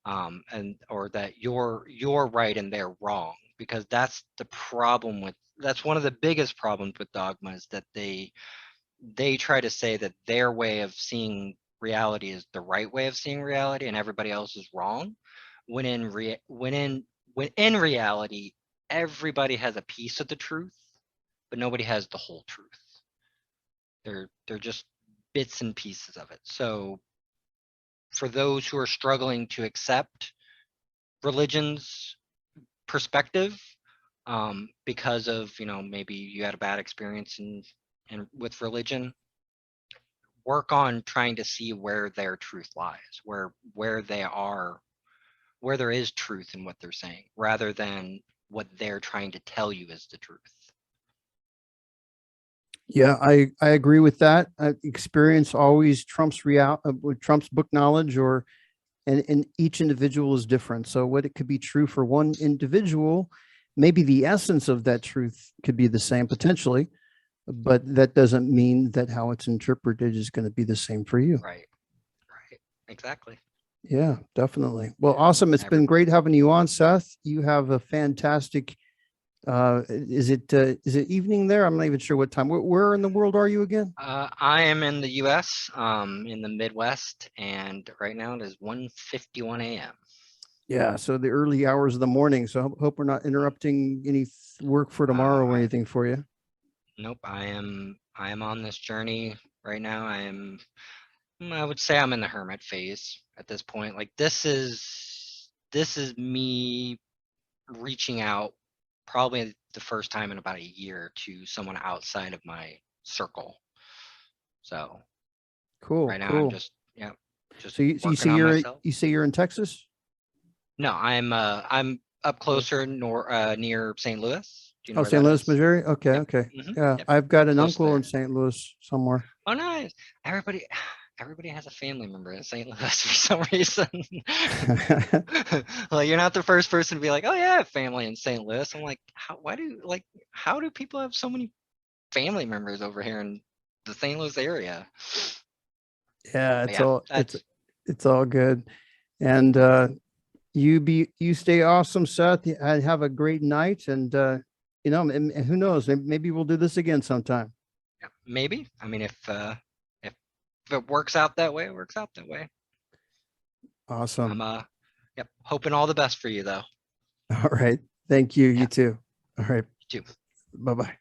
and or that you're right and they're wrong, because that's the problem with, that's one of the biggest problems with dogma, is that they try to say that their way of seeing reality is the right way of seeing reality and everybody else is wrong, when in reality everybody has a piece of the truth, but nobody has the whole truth. They're just bits and pieces of it. So for those who are struggling to accept religion's perspective, because of, maybe you had a bad experience in with religion, work on trying to see where their truth lies, where they are, where there is truth in what they're saying, rather than what they're trying to tell you is the truth. Yeah, I agree with that. Experience always trumps trumps book knowledge, or and each individual is different. So what it could be true for one individual, maybe the essence of that truth could be the same potentially, but that doesn't mean that how it's interpreted is going to be the same for you. Right. Right. Exactly. Yeah, definitely. Well, awesome. It's been great having you on, Seth. You have a fantastic is it evening there? I'm not even sure what time. Where in the world are you again? I am in the US, in the Midwest, and right now it is 1:51 a.m. Yeah, so the early hours of the morning. So hope we're not interrupting any work for tomorrow or anything for you. Nope, I am on this journey right now. I would say I'm in the hermit phase at this point. Like this is me reaching out, probably the first time in about a year, to someone outside of my circle. So Cool, right now I'm cool. just, yeah, just So you working say on myself. you're in Texas? No, I'm up closer near St. Louis. Do you know Oh, where St. that Louis, is? Missouri. Okay, Yep. okay. Yeah, Yep. I've got an Close uncle in there. St. Louis somewhere. Oh, nice. Everybody has a family member in St. Louis for some reason. Like, you're not the first person to be like, "Oh yeah, I have family in St. Louis." I'm like, how do people have so many family members over here in the St. Louis area? Yeah, But yeah, that's it's all good. And you stay awesome, Seth. And have a great night. And and who knows, maybe we'll do this again sometime. yeah, maybe. I mean, if it works out that way, it works out that way. I'm Awesome. yep, hoping all the best for you though. All right. Thank you. You Yeah, too. All right. you too. Bye-bye.